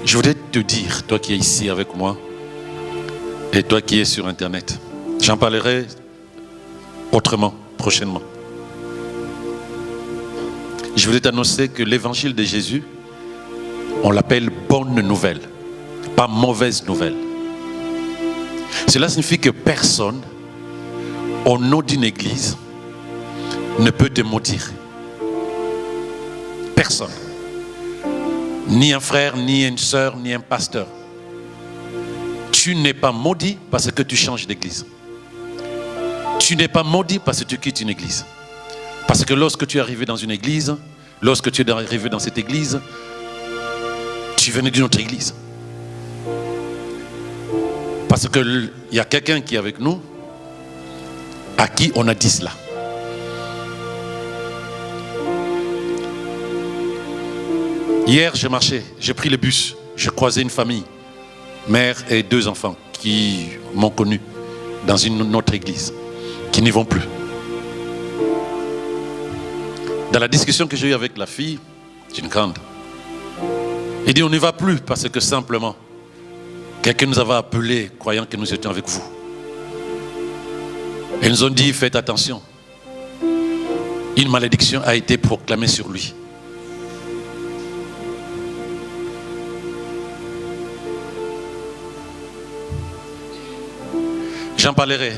Je voudrais te dire, toi qui es ici avec moi, et toi qui es sur Internet, j'en parlerai autrement, prochainement. Je voulais t'annoncer que l'évangile de Jésus, on l'appelle bonne nouvelle, pas mauvaise nouvelle. Cela signifie que personne, au nom d'une église, ne peut te maudire. Personne. Ni un frère, ni une sœur, ni un pasteur. Tu n'es pas maudit parce que tu changes d'église. Tu n'es pas maudit parce que tu quittes une église. Parce que lorsque tu es arrivé dans une église, lorsque tu es arrivé dans cette église, tu venais d'une autre église. Parce qu'il y a quelqu'un qui est avec nous, à qui on a dit cela. Hier, j'ai marché, j'ai pris le bus, j'ai croisé une famille, mère et 2 enfants qui m'ont connu dans une autre église, qui n'y vont plus. Dans la discussion que j'ai eue avec la fille, c'est une grande, il dit on n'y va plus parce que simplement, quelqu'un nous avait appelés croyant que nous étions avec vous. Ils nous ont dit faites attention. Une malédiction a été proclamée sur lui. J'en parlerai.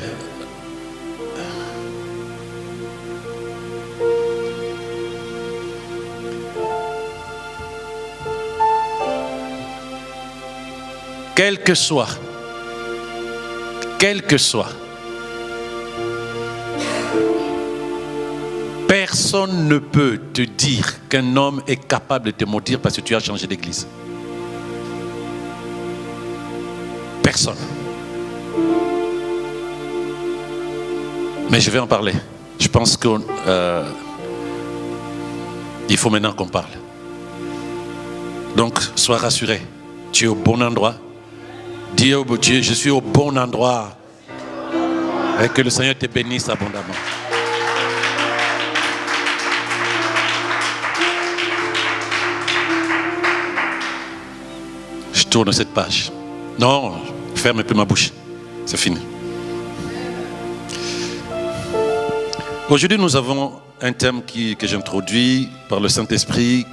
Quel que soit, personne ne peut te dire qu'un homme est capable de te maudire parce que tu as changé d'église. Personne. Mais je vais en parler. Je pense qu'il faut maintenant qu'on parle. Donc, sois rassuré. Tu es au bon endroit. Dis au Dieu, je suis au bon endroit. Et que le Seigneur te bénisse abondamment. Je tourne cette page. Non, ferme un peu ma bouche. C'est fini. Aujourd'hui, nous avons un thème que j'introduis par le Saint-Esprit.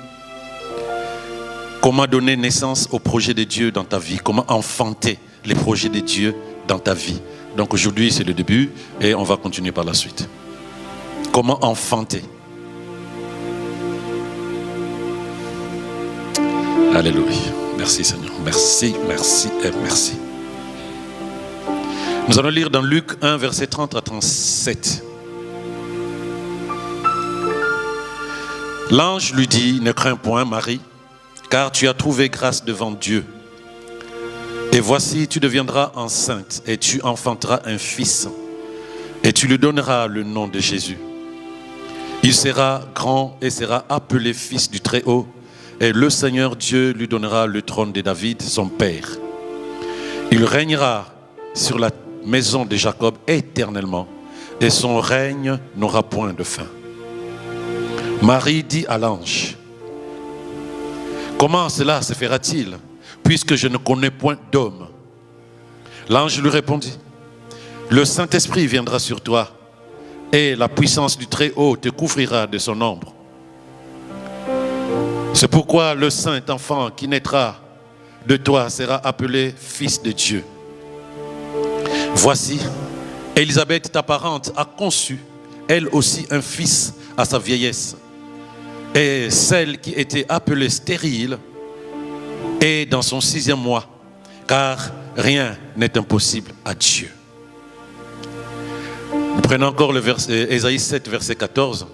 Comment donner naissance au projet de Dieu dans ta vie? Comment enfanter les projets de Dieu dans ta vie? Donc aujourd'hui, c'est le début et on va continuer par la suite. Comment enfanter? Alléluia. Merci Seigneur. Merci, merci et merci. Nous allons lire dans Luc 1, verset 30 à 37. L'ange lui dit, ne crains point Marie, car tu as trouvé grâce devant Dieu. Et voici, tu deviendras enceinte et tu enfanteras un fils. Et tu lui donneras le nom de Jésus. Il sera grand et sera appelé fils du Très-Haut. Et le Seigneur Dieu lui donnera le trône de David, son père. Il régnera sur la maison de Jacob éternellement. Et son règne n'aura point de fin. Marie dit à l'ange, comment cela se fera-t-il, puisque je ne connais point d'homme? L'ange lui répondit, le Saint-Esprit viendra sur toi, et la puissance du Très-Haut te couvrira de son ombre. C'est pourquoi le saint enfant qui naîtra de toi sera appelé Fils de Dieu. Voici, Élisabeth, ta parente, a conçu, elle aussi, un fils à sa vieillesse. Et celle qui était appelée stérile est dans son 6e mois, car rien n'est impossible à Dieu. Nous prenons encore le verset, Ésaïe 7, verset 14.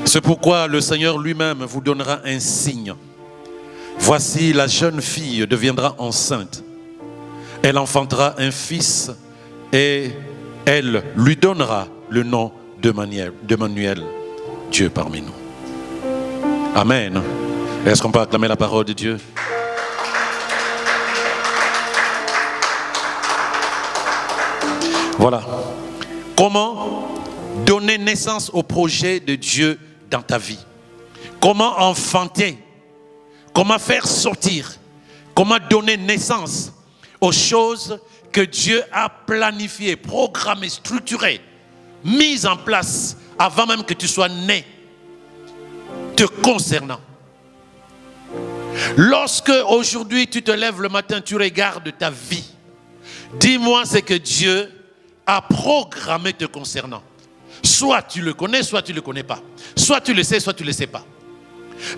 C'est pourquoi le Seigneur lui-même vous donnera un signe. Voici, la jeune fille deviendra enceinte. Elle enfantera un fils et elle lui donnera le nom d'Emmanuel, Dieu parmi nous. Amen. Est-ce qu'on peut acclamer la parole de Dieu? Voilà. Comment donner naissance au projet de Dieu dans ta vie. Comment enfanter, comment faire sortir, comment donner naissance aux choses que Dieu a planifiées, programmées, structurées, mises en place avant même que tu sois né, te concernant. Lorsque aujourd'hui tu te lèves le matin, tu regardes ta vie, dis-moi ce que Dieu a programmé te concernant. Soit tu le connais, soit tu ne le connais pas. Soit tu le sais, soit tu ne le sais pas.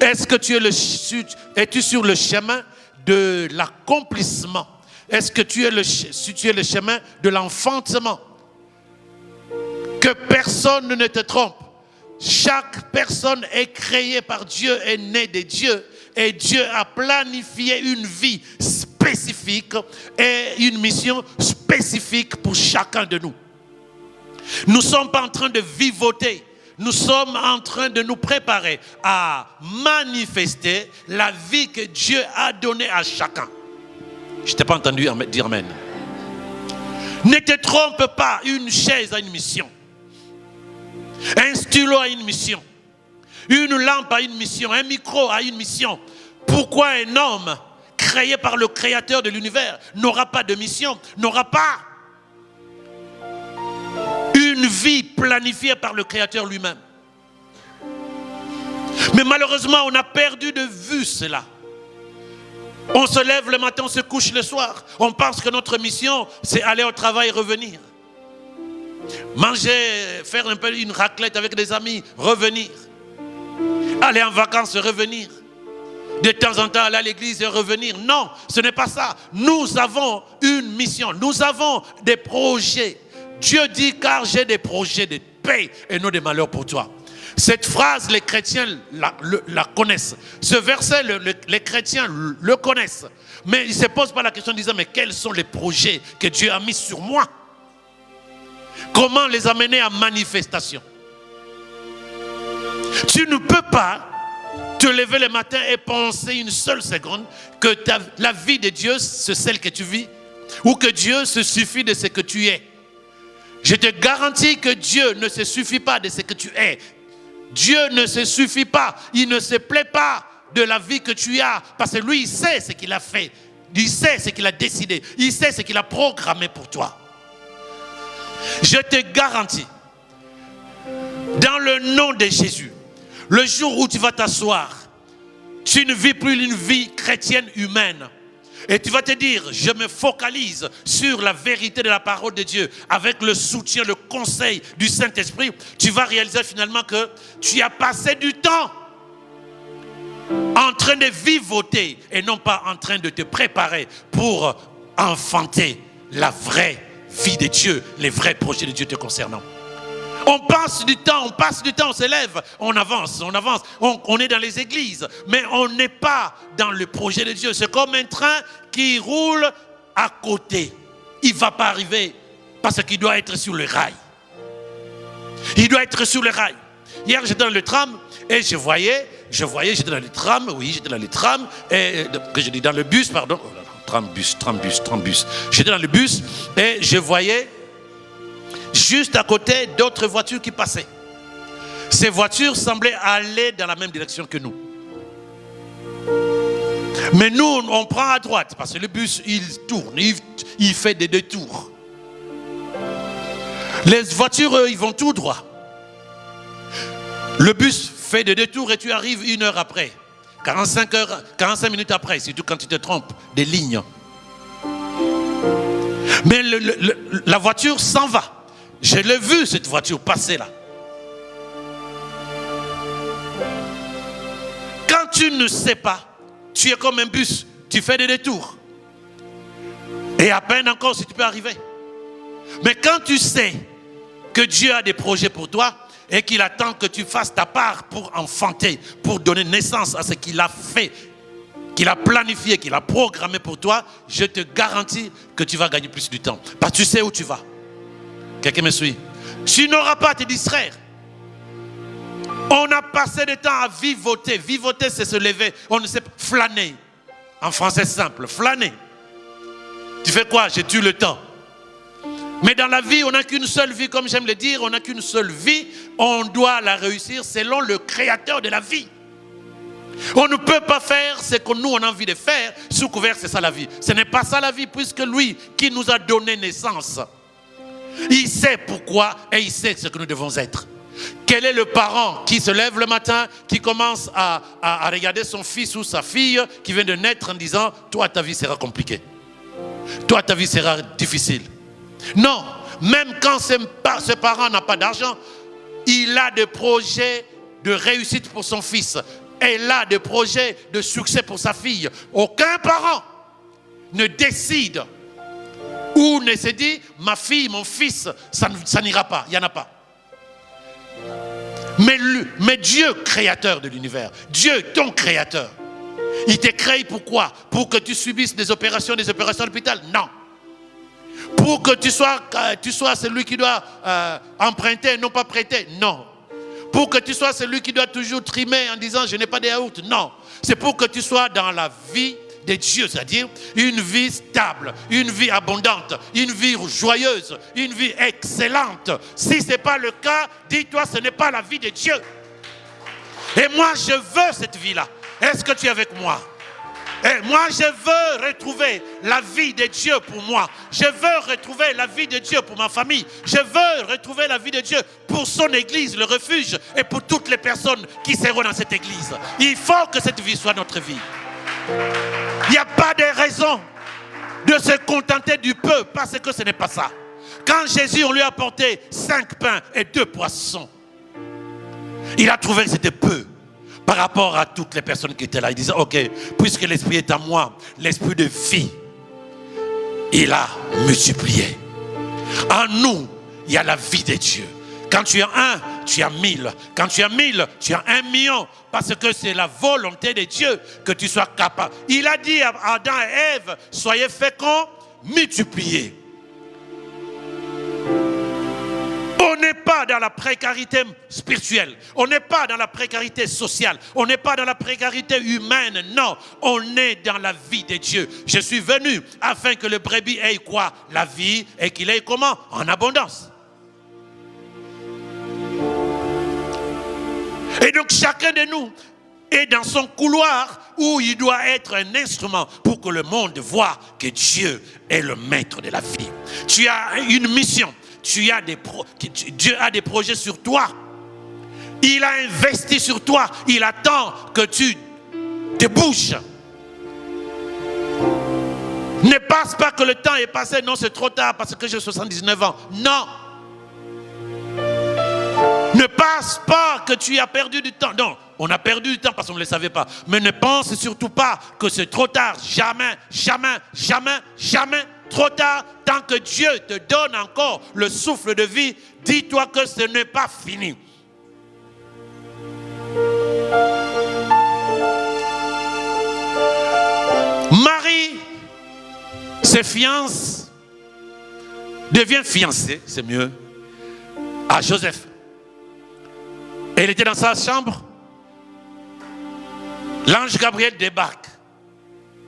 Est-ce que es-tu sur le chemin de l'accomplissement? Est-ce que tu es le chemin de l'enfantement? Que personne ne te trompe. Chaque personne est créée par Dieu, est née de Dieu. Et Dieu a planifié une vie spécifique et une mission spécifique pour chacun de nous. Nous ne sommes pas en train de vivoter. Nous sommes en train de nous préparer à manifester la vie que Dieu a donnée à chacun. Je ne t'ai pas entendu dire amen. Ne te trompe pas, une chaise a une mission. Un stylo a une mission. Une lampe a une mission. Un micro a une mission. Pourquoi un homme créé par le Créateur de l'univers n'aura pas de mission, n'aura pas une vie planifiée par le Créateur lui-même? Mais malheureusement, on a perdu de vue cela. On se lève le matin, on se couche le soir. On pense que notre mission, c'est aller au travail et revenir. Manger, faire un peu une raclette avec des amis, revenir. Aller en vacances, revenir. De temps en temps aller à l'église et revenir. Non, ce n'est pas ça. Nous avons une mission. Nous avons des projets. Dieu dit, car j'ai des projets de paix et non de malheur pour toi. Cette phrase, les chrétiens la connaissent. Ce verset, les chrétiens le connaissent. Mais ils ne se posent pas la question en disant, mais quels sont les projets que Dieu a mis sur moi? Comment les amener à manifestation? Tu ne peux pas te lever le matin et penser une seule seconde que la vie de Dieu, c'est celle que tu vis, ou que Dieu se suffit de ce que tu es. Je te garantis que Dieu ne se suffit pas de ce que tu es. Dieu ne se suffit pas. Il ne se plaît pas de la vie que tu as. Parce que lui, il sait ce qu'il a fait. Il sait ce qu'il a décidé. Il sait ce qu'il a programmé pour toi. Je te garantis, dans le nom de Jésus, le jour où tu vas t'asseoir, tu ne vis plus une vie chrétienne humaine. Et tu vas te dire, je me focalise sur la vérité de la parole de Dieu. Avec le soutien, le conseil du Saint-Esprit, tu vas réaliser finalement que tu as passé du temps en train de vivoter et non pas en train de te préparer pour enfanter la vraie vie de Dieu, les vrais projets de Dieu te concernant. On passe du temps, on se lève, on avance, on est dans les églises, mais on n'est pas dans le projet de Dieu. C'est comme un train qui roule à côté. Il ne va pas arriver parce qu'il doit être sur le rail. Il doit être sur le rail. Hier, j'étais dans le tram et je voyais, j'étais dans le tram, et que je dis dans le bus, pardon, tram-bus. J'étais dans le bus et je voyais juste à côté d'autres voitures qui passaient. Ces voitures semblaient aller dans la même direction que nous. Mais nous, on prend à droite parce que le bus, il tourne, il fait des détours. Les voitures, eux, ils vont tout droit. Le bus fait des détours et tu arrives 1 heure après. 45 minutes après, surtout quand tu te trompes des lignes. Mais la voiture s'en va. Je l'ai vu, cette voiture passer là. Quand tu ne sais pas, tu es comme un bus, tu fais des détours. Et à peine encore si tu peux arriver. Mais quand tu sais que Dieu a des projets pour toi et qu'il attend que tu fasses ta part pour enfanter, pour donner naissance à ce qu'il a fait, qu'il a planifié, qu'il a programmé pour toi, je te garantis que tu vas gagner plus du temps. Parce que tu sais où tu vas. Quelqu'un me suit? Tu n'auras pas à te distraire. On a passé du temps à vivoter. Vivoter, c'est se lever. On ne sait pas. Flâner. En français simple, flâner. Tu fais quoi? Je tue le temps. Mais dans la vie, on n'a qu'une seule vie, comme j'aime le dire, on n'a qu'une seule vie. On doit la réussir selon le créateur de la vie. On ne peut pas faire ce que nous on a envie de faire sous couvert, c'est ça la vie. Ce n'est pas ça la vie, puisque lui qui nous a donné naissance, il sait pourquoi et il sait ce que nous devons être. Quel est le parent qui se lève le matin, qui commence à regarder son fils ou sa fille qui vient de naître en disant « Toi, ta vie sera compliquée. Toi, ta vie sera difficile. » Non, même quand ce parent n'a pas d'argent, il a des projets de réussite pour son fils. Et il a des projets de succès pour sa fille. Aucun parent ne décide ou ne se dit « Ma fille, mon fils, ça n'ira pas. » Il n'y en a pas. Mais Dieu, créateur de l'univers, Dieu, ton créateur, il t'a créé pourquoi? Pour que tu subisses des opérations à l'hôpital? Non. Pour que tu sois celui qui doit emprunter, non pas prêter? Non. Pour que tu sois celui qui doit toujours trimer en disant je n'ai pas de yaourt? Non. C'est pour que tu sois dans la vie de Dieu, c'est-à-dire une vie stable, une vie abondante, une vie joyeuse, une vie excellente. Si ce n'est pas le cas, dis-toi ce n'est pas la vie de Dieu. Et moi je veux cette vie-là. Est-ce que tu es avec moi? Et moi je veux retrouver la vie de Dieu pour moi. Je veux retrouver la vie de Dieu pour ma famille. Je veux retrouver la vie de Dieu pour son église, le refuge, et pour toutes les personnes qui seront dans cette église. Il faut que cette vie soit notre vie. Il n'y a pas de raison de se contenter du peu, parce que ce n'est pas ça. Quand Jésus, on lui a apporté 5 pains et 2 poissons, il a trouvé que c'était peu par rapport à toutes les personnes qui étaient là. Il disait, ok, puisque l'esprit est à moi, l'esprit de vie, il a multiplié. En nous, il y a la vie de Dieu. Quand tu as 1, tu as 1000. Quand tu as 1000, tu as 1 million. Parce que c'est la volonté de Dieu que tu sois capable. Il a dit à Adam et Ève, soyez féconds, multipliez. On n'est pas dans la précarité spirituelle. On n'est pas dans la précarité sociale. On n'est pas dans la précarité humaine. Non, on est dans la vie de Dieu. Je suis venu afin que le brebis ait quoi? La vie, et qu'il ait comment? En abondance. Et donc chacun de nous est dans son couloir où il doit être un instrument pour que le monde voit que Dieu est le maître de la vie. Tu as une mission. Dieu a des projets sur toi. Il a investi sur toi. Il attend que tu te bouges. Ne pense pas que le temps est passé. Non, c'est trop tard parce que j'ai 79 ans. Non. Ne pense pas que tu as perdu du temps. Non, on a perdu du temps parce qu'on ne le savait pas. Mais ne pense surtout pas que c'est trop tard. Jamais, jamais, jamais, jamais trop tard. Tant que Dieu te donne encore le souffle de vie, dis-toi que ce n'est pas fini. Marie se fiance, devient fiancée, c'est mieux, à Joseph. Elle était dans sa chambre. L'ange Gabriel débarque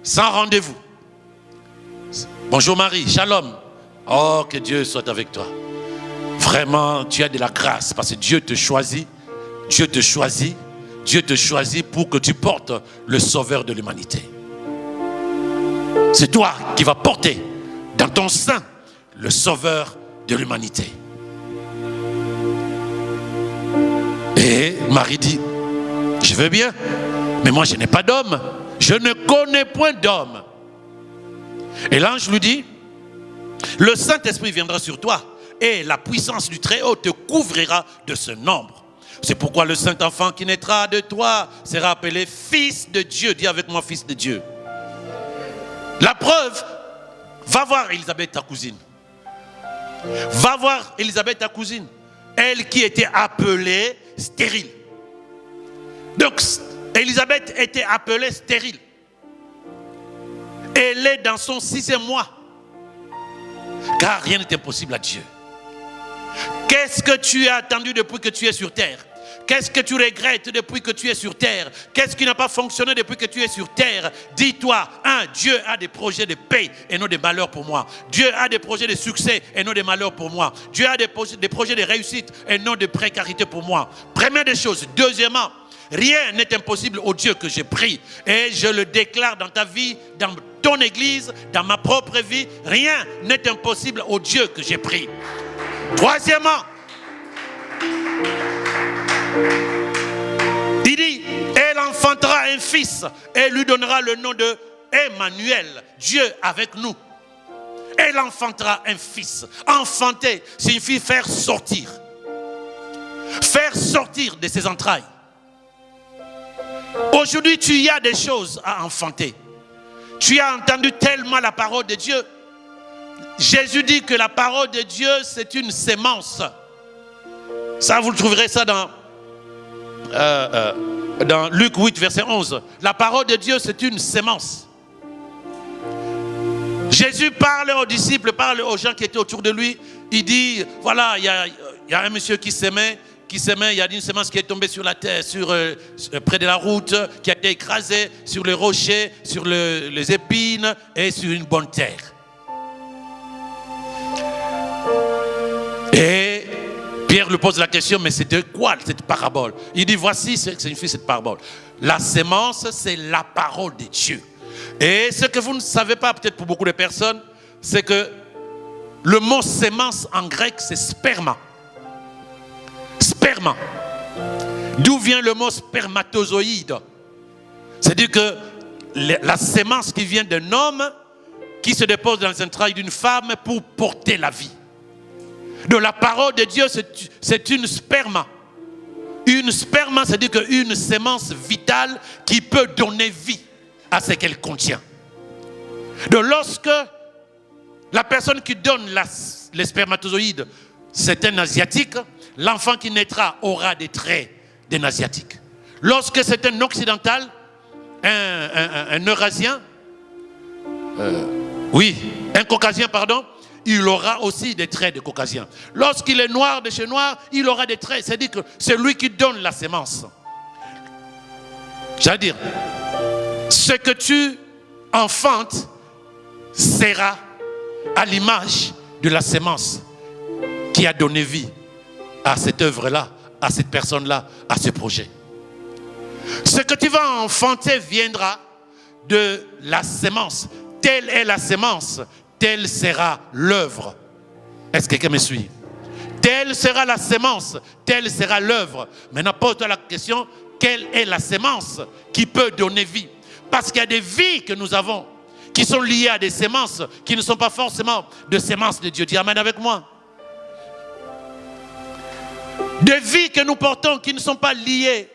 sans rendez-vous. Bonjour Marie, shalom. Oh, que Dieu soit avec toi. Vraiment, tu as de la grâce parce que Dieu te choisit. Dieu te choisit. Dieu te choisit pour que tu portes le sauveur de l'humanité. C'est toi qui vas porter dans ton sein le sauveur de l'humanité. Et Marie dit, je veux bien, mais moi je n'ai pas d'homme. Je ne connais point d'homme. Et l'ange lui dit, le Saint-Esprit viendra sur toi et la puissance du Très-Haut te couvrira de ce nombre. C'est pourquoi le Saint-Enfant qui naîtra de toi sera appelé Fils de Dieu. Dis avec moi, Fils de Dieu. La preuve, va voir Élisabeth, ta cousine. Va voir Élisabeth, ta cousine. Elle qui était appelée stérile. Donc, Élisabeth était appelée stérile. Elle est dans son 6e mois. Car rien n'est impossible à Dieu. Qu'est-ce que tu as attendu depuis que tu es sur terre? Qu'est-ce que tu regrettes depuis que tu es sur terre? Qu'est-ce qui n'a pas fonctionné depuis que tu es sur terre? Dis-toi, Dieu a des projets de paix et non de malheur pour moi. Dieu a des projets de succès et non de malheur pour moi. Dieu a des projets de réussite et non de précarité pour moi. Première des choses. Deuxièmement, rien n'est impossible au Dieu que j'ai pris. Et je le déclare dans ta vie, dans ton église, dans ma propre vie. Rien n'est impossible au Dieu que j'ai pris. Troisièmement, il dit, elle enfantera un fils et lui donnera le nom de Emmanuel, Dieu avec nous. Elle enfantera un fils. Enfanter signifie faire sortir. Faire sortir de ses entrailles. Aujourd'hui, tu y as des choses à enfanter. Tu as entendu tellement la parole de Dieu. Jésus dit que la parole de Dieu, c'est une sémence. Ça, vous trouverez ça dans Luc 8, verset 11. La parole de Dieu, c'est une sémence. Jésus parle aux disciples, parle aux gens qui étaient autour de lui. Il dit, voilà, il y a un monsieur qui s'aimait, il y a une semence qui est tombée sur la terre, près de la route, qui a été écrasée sur les rochers, sur les épines et sur une bonne terre. Et Pierre lui pose la question, mais c'est de quoi cette parabole? Il dit, voici ce que signifie cette parabole. La sémence, c'est la parole de Dieu. Et ce que vous ne savez pas, peut-être pour beaucoup de personnes, c'est que le mot sémence en grec, c'est sperma. Sperma. D'où vient le mot spermatozoïde? C'est-à-dire que la sémence qui vient d'un homme qui se dépose dans les entrailles d'une femme pour porter la vie. Donc la parole de Dieu, c'est une sperma. Une sperma, c'est-à-dire qu'une sémence vitale qui peut donner vie à ce qu'elle contient. Donc lorsque la personne qui donne les spermatozoïdes, c'est un asiatique, l'enfant qui naîtra aura des traits d'un asiatique. Lorsque c'est un occidental, un eurasien, un caucasien, pardon, il aura aussi des traits de caucasien. Lorsqu'il est noir de chez noir, il aura des traits. C'est-à-dire que c'est lui qui donne la sémence. C'est-à-dire, ce que tu enfantes sera à l'image de la sémence qui a donné vie à cette œuvre-là, à cette personne-là, à ce projet. Ce que tu vas enfanter viendra de la sémence. Telle est la sémence, telle sera l'œuvre. Est-ce que quelqu'un me suit? Telle sera la sémence, telle sera l'œuvre. Maintenant, pose-toi la question, quelle est la sémence qui peut donner vie? Parce qu'il y a des vies que nous avons qui sont liées à des sémences qui ne sont pas forcément de sémences de Dieu. Dis amen avec moi. Des vies que nous portons qui ne sont pas liées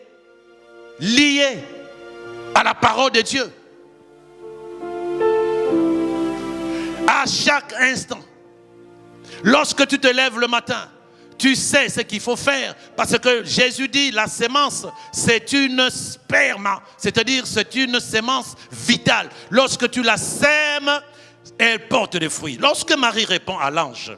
à la parole de Dieu. À chaque instant, lorsque tu te lèves le matin, tu sais ce qu'il faut faire. Parce que Jésus dit, la sémence, c'est une sperma. C'est-à-dire, c'est une sémence vitale. Lorsque tu la sèmes, elle porte des fruits. Lorsque Marie répond à l'ange,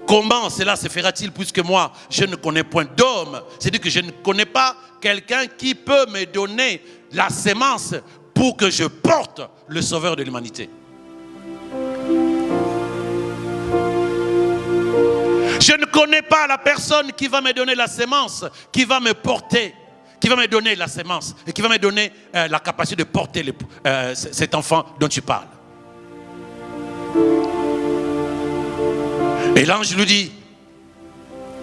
comment cela se fera-t-il puisque moi, je ne connais point d'homme? C'est-à-dire que je ne connais pas quelqu'un qui peut me donner la sémence pour que je porte le sauveur de l'humanité. Je ne connais pas la personne qui va me donner la sémence, qui va me porter, qui va me donner la sémence et qui va me donner la capacité de porter cet enfant dont tu parles. Et l'ange lui dit,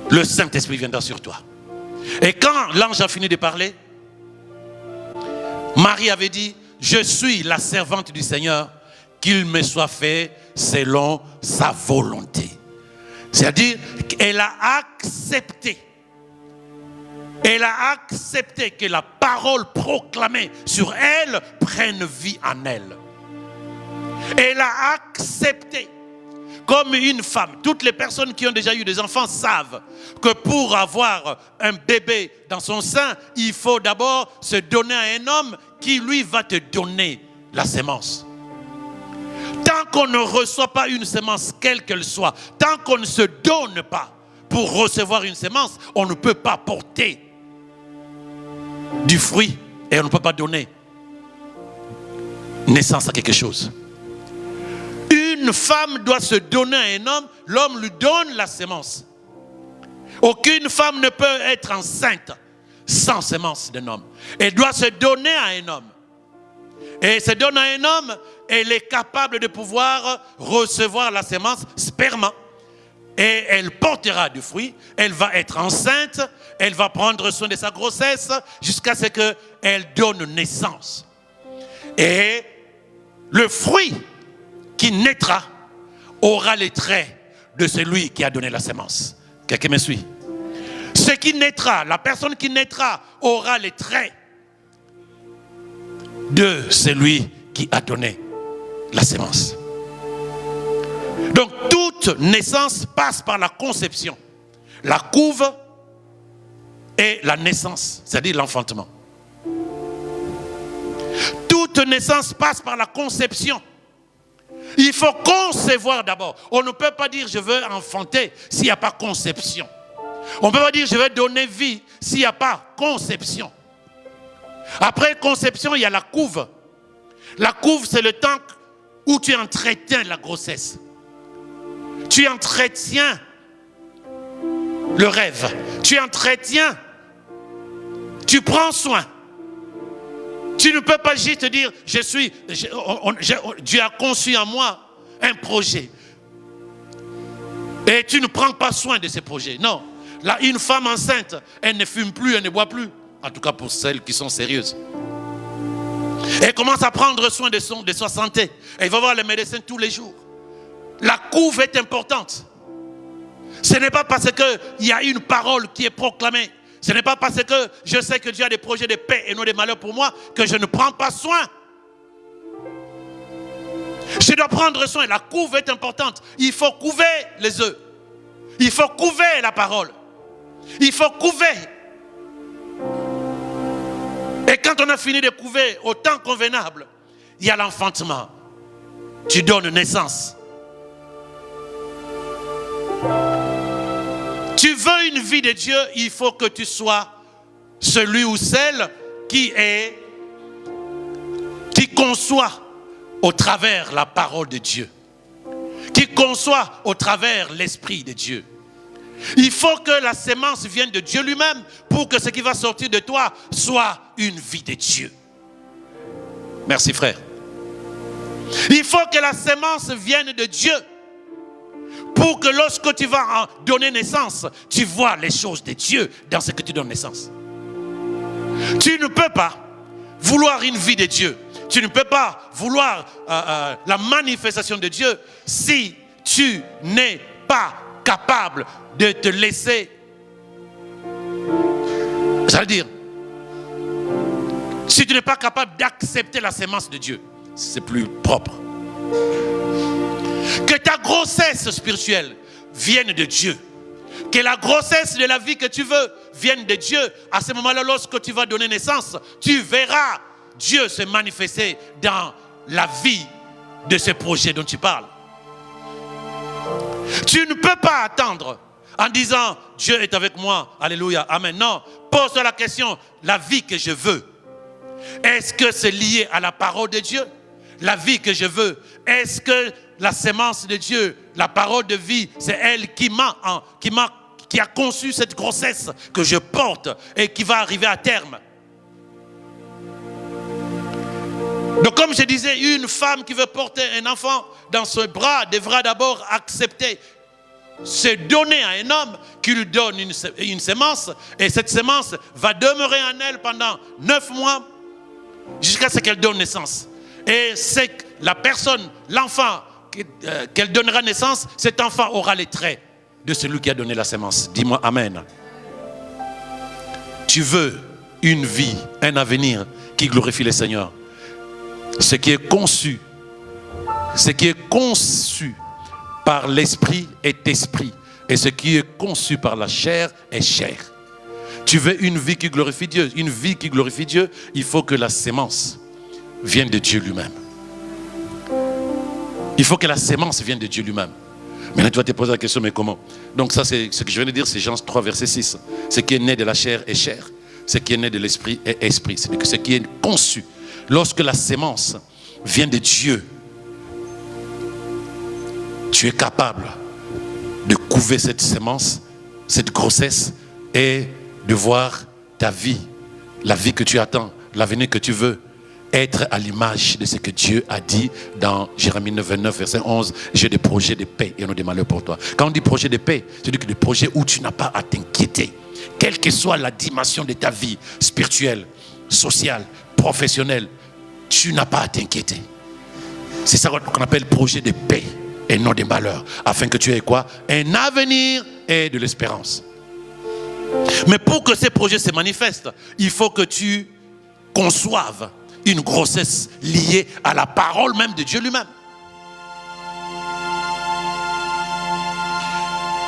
le Saint-Esprit viendra sur toi. Et quand l'ange a fini de parler, Marie avait dit, je suis la servante du Seigneur, qu'il me soit fait selon sa volonté. C'est-à-dire qu'elle a accepté. Elle a accepté que la parole proclamée sur elle prenne vie en elle. Elle a accepté. Comme une femme, toutes les personnes qui ont déjà eu des enfants savent que pour avoir un bébé dans son sein, il faut d'abord se donner à un homme qui lui va te donner la sémence. Tant qu'on ne reçoit pas une sémence, quelle qu'elle soit, tant qu'on ne se donne pas pour recevoir une sémence, on ne peut pas porter du fruit et on ne peut pas donner naissance à quelque chose. Une femme doit se donner à un homme, l'homme lui donne la sémence. Aucune femme ne peut être enceinte sans sémence d'un homme. Elle doit se donner à un homme. Et se donne à un homme, elle est capable de pouvoir recevoir la sémence sperma. Et elle portera du fruit, elle va être enceinte, elle va prendre soin de sa grossesse jusqu'à ce qu'elle donne naissance. Et le fruit qui naîtra aura les traits de celui qui a donné la sémence. Quelqu'un me suit? Ce qui naîtra, la personne qui naîtra aura les traits de celui qui a donné la sémence. Donc toute naissance passe par la conception, la couve et la naissance, c'est-à-dire l'enfantement. Toute naissance passe par la conception. Il faut concevoir d'abord. On ne peut pas dire je veux enfanter s'il n'y a pas conception. On ne peut pas dire je vais donner vie s'il n'y a pas conception. Après conception, il y a la couve. La couve, c'est le temps où tu entretiens la grossesse. Tu entretiens le rêve. Tu entretiens. Tu prends soin. Tu ne peux pas juste te dire, Dieu a conçu en moi un projet. Et tu ne prends pas soin de ce projet. Non. Là, une femme enceinte, elle ne fume plus, elle ne boit plus. En tout cas pour celles qui sont sérieuses. Elle commence à prendre soin de sa santé. Elle va voir le médecin tous les jours. La couve est importante. Ce n'est pas parce qu'il y a une parole qui est proclamée. Ce n'est pas parce que je sais que Dieu a des projets de paix et non de malheur pour moi que je ne prends pas soin. Je dois prendre soin. La couve est importante. Il faut couver les œufs. Il faut couver la parole. Il faut couver. Et quand on a fini de couver au temps convenable, il y a l'enfantement. Tu donnes naissance. Tu veux une vie de Dieu, il faut que tu sois celui ou celle qui conçoit au travers la parole de Dieu, qui conçoit au travers l'esprit de Dieu. Il faut que la sémence vienne de Dieu lui-même pour que ce qui va sortir de toi soit une vie de Dieu. Merci frère. Il faut que la sémence vienne de Dieu pour que lorsque tu vas en donner naissance, tu vois les choses de Dieu dans ce que tu donnes naissance. Tu ne peux pas vouloir une vie de Dieu. Tu ne peux pas vouloir la manifestation de Dieu si tu n'es pas capable de te laisser, j'allais dire, si tu n'es pas capable d'accepter la sémence de Dieu, c'est plus propre. Que ta grossesse spirituelle vienne de Dieu. Que la grossesse de la vie que tu veux vienne de Dieu. À ce moment-là, lorsque tu vas donner naissance, tu verras Dieu se manifester dans la vie de ce projet dont tu parles. Tu ne peux pas attendre en disant Dieu est avec moi, alléluia, amen. Non, pose-toi la question, la vie que je veux, est-ce que c'est lié à la parole de Dieu? La vie que je veux, est-ce que la sémence de Dieu, la parole de vie, c'est elle qui a conçu cette grossesse que je porte et qui va arriver à terme? Donc comme je disais, une femme qui veut porter un enfant dans ses bras devra d'abord accepter, se donner à un homme qui lui donne une sémence, et cette sémence va demeurer en elle pendant 9 mois jusqu'à ce qu'elle donne naissance. Et c'est la personne, l'enfant qu'elle donnera naissance, cet enfant aura les traits de celui qui a donné la sémence. Dis-moi amen. Tu veux une vie, un avenir qui glorifie le Seigneur. Ce qui est conçu par l'esprit est esprit, et ce qui est conçu par la chair est chair. Tu veux une vie qui glorifie Dieu. Une vie qui glorifie Dieu, il faut que la sémence vienne de Dieu lui-même. Il faut que la sémence vienne de Dieu lui-même. Maintenant tu vas te poser la question, mais comment? Donc ça c'est ce que je viens de dire, c'est Jean 3 verset 6. Ce qui est né de la chair est chair. ce qui est né de l'esprit est esprit. C'est-à-dire que ce qui est conçu. Lorsque la sémence vient de Dieu, tu es capable de couver cette sémence, cette grossesse, et de voir ta vie, la vie que tu attends, l'avenir que tu veux, être à l'image de ce que Dieu a dit dans Jérémie 9, 29, verset 11. J'ai des projets de paix et non de malheur pour toi. Quand on dit projet de paix, c'est-à-dire que des projets où tu n'as pas à t'inquiéter. Quelle que soit la dimension de ta vie, spirituelle, sociale, professionnelle, tu n'as pas à t'inquiéter. C'est ça qu'on appelle projet de paix et non de malheur. Afin que tu aies quoi? Un avenir et de l'espérance. Mais pour que ces projets se manifestent, il faut que tu conçoives une grossesse liée à la parole même de Dieu lui-même.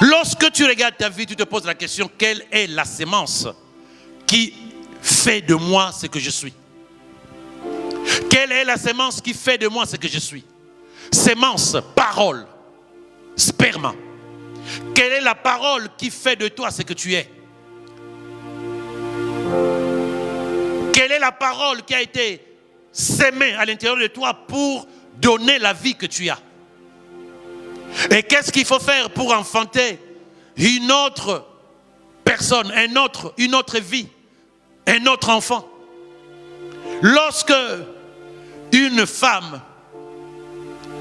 Lorsque tu regardes ta vie, tu te poses la question, quelle est la sémence qui fait de moi ce que je suis? Quelle est la sémence qui fait de moi ce que je suis? Sémence, parole, sperma. Quelle est la parole qui fait de toi ce que tu es? Quelle est la parole qui a été sémée à l'intérieur de toi pour donner la vie que tu as? Et qu'est-ce qu'il faut faire pour enfanter une autre personne, une autre vie, un autre enfant? Lorsque une femme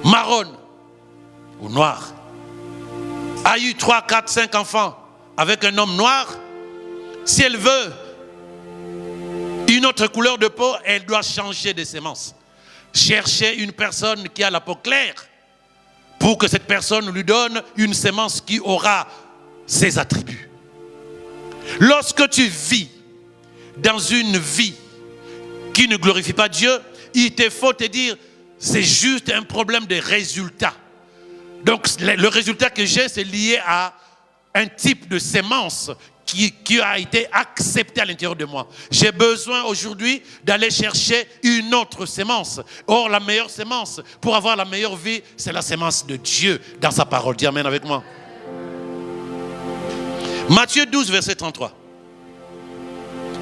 marronne ou noire a eu 3, 4, 5 enfants avec un homme noir, si elle veut une autre couleur de peau, elle doit changer de sémence. Chercher une personne qui a la peau claire pour que cette personne lui donne une sémence qui aura ses attributs. Lorsque tu vis dans une vie qui ne glorifie pas Dieu, il te faut te dire, c'est juste un problème de résultat. Donc le résultat que j'ai, c'est lié à un type de sémence qui a été accepté à l'intérieur de moi. J'ai besoin aujourd'hui d'aller chercher une autre sémence. Or, la meilleure sémence pour avoir la meilleure vie, c'est la sémence de Dieu dans sa parole. Dis amen avec moi. Matthieu 12, verset 33.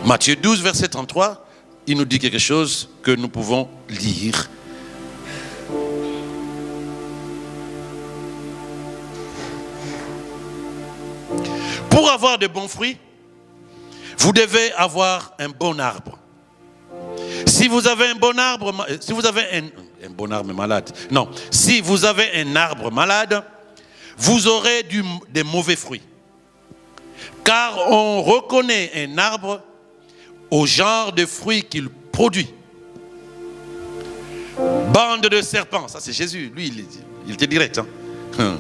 Matthieu 12, verset 33, il nous dit quelque chose que nous pouvons lire. Pour avoir de bons fruits, vous devez avoir un bon arbre. Si vous avez un bon arbre, si vous avez un bon arbre malade, non, si vous avez un arbre malade, vous aurez des mauvais fruits. Car on reconnaît un arbre au genre de fruits qu'il produit. Bande de serpents, ça c'est Jésus, lui il était direct. Hein?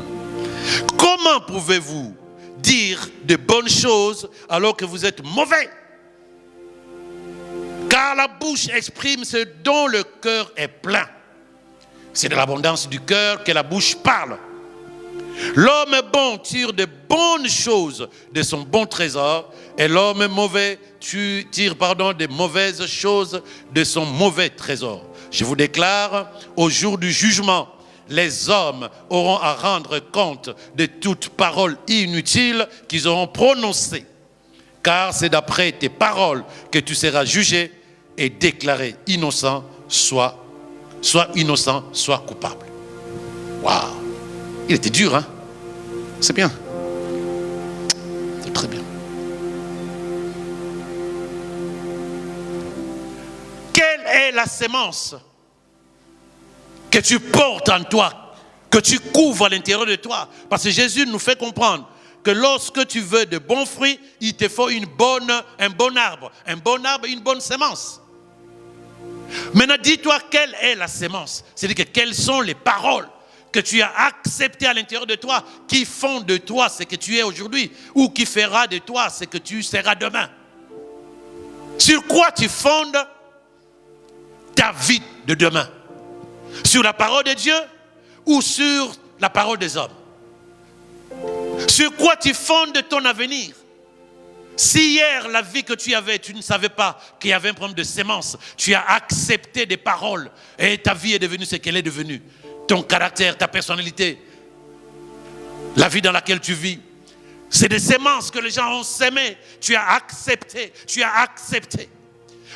Comment pouvez-vous dire de bonnes choses alors que vous êtes mauvais? Car la bouche exprime ce dont le cœur est plein. C'est de l'abondance du cœur que la bouche parle. L'homme bon tire de bonnes choses de son bon trésor, et l'homme mauvais tire des mauvaises choses de son mauvais trésor. Je vous déclare, au jour du jugement, les hommes auront à rendre compte de toute parole inutile qu'ils auront prononcée. Car c'est d'après tes paroles que tu seras jugé et déclaré innocent, soit innocent, soit coupable. Waouh! Il était dur, hein? C'est bien. C'est très bien. Quelle est la sémence que tu portes en toi, que tu couvres à l'intérieur de toi? Parce que Jésus nous fait comprendre que lorsque tu veux de bons fruits, il te faut un bon arbre, une bonne sémence. Maintenant, dis-toi quelle est la sémence. C'est-à-dire que quelles sont les paroles que tu as acceptées à l'intérieur de toi qui font de toi ce que tu es aujourd'hui ou qui fera de toi ce que tu seras demain. Sur quoi tu fondes ta vie de demain? Sur la parole de Dieu ou sur la parole des hommes? Sur quoi tu fondes ton avenir? Si hier, la vie que tu avais, tu ne savais pas qu'il y avait un problème de sémence, tu as accepté des paroles et ta vie est devenue ce qu'elle est devenue. Ton caractère, ta personnalité, la vie dans laquelle tu vis, C'est des semences que les gens ont sémées. Tu as accepté, tu as accepté.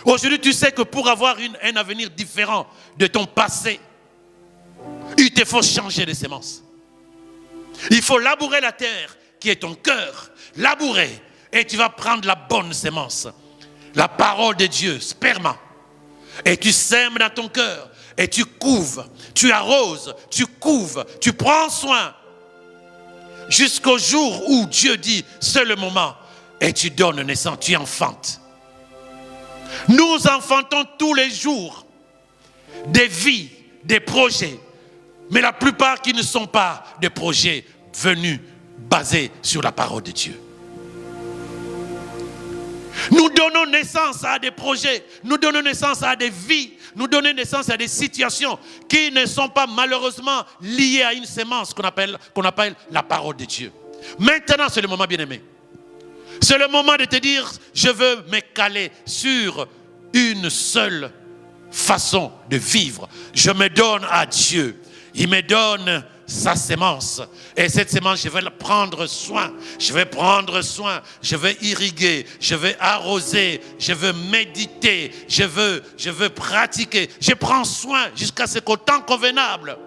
Aujourd'hui, tu sais que pour avoir un avenir différent de ton passé, il te faut changer de semences. Il faut labourer la terre qui est ton cœur. Labourer. Et tu vas prendre la bonne sémence. La parole de Dieu, sperma. Et tu sèmes dans ton cœur. Et tu couves, tu arroses, tu couves, tu prends soin. Jusqu'au jour où Dieu dit, c'est le moment. Et tu donnes naissance, tu enfantes. Nous enfantons tous les jours des vies, des projets. Mais la plupart qui ne sont pas des projets venus basés sur la parole de Dieu. Nous donnons naissance à des projets, nous donnons naissance à des vies, nous donnons naissance à des situations qui ne sont pas malheureusement liées à une sémence qu'on appelle la parole de Dieu. Maintenant, c'est le moment, bien-aimé. C'est le moment de te dire, je veux me caler sur une seule façon de vivre. Je me donne à Dieu. Il me donne sa sémence. Et cette sémence, je vais la prendre soin. Je vais prendre soin. Je vais irriguer. Je vais arroser. Je veux méditer. Je veux pratiquer. Je prends soin jusqu'à ce qu'au temps convenable,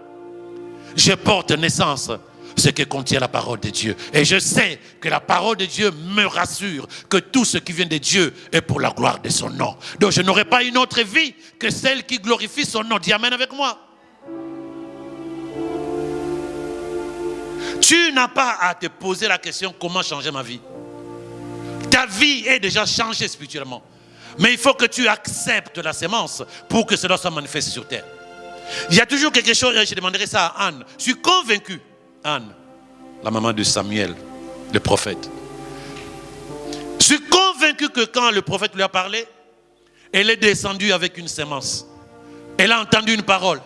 je porte naissance ce que contient la parole de Dieu. Et je sais que la parole de Dieu me rassure que tout ce qui vient de Dieu est pour la gloire de son nom. Donc je n'aurai pas une autre vie que celle qui glorifie son nom. Dis amen avec moi. Tu n'as pas à te poser la question comment changer ma vie. Ta vie est déjà changée spirituellement. Mais il faut que tu acceptes la sémence pour que cela soit manifesté sur terre. Il y a toujours quelque chose, je demanderai ça à Anne. Je suis convaincu, Anne, la maman de Samuel, le prophète. Je suis convaincu que quand le prophète lui a parlé, elle est descendue avec une sémence. Elle a entendu une parole.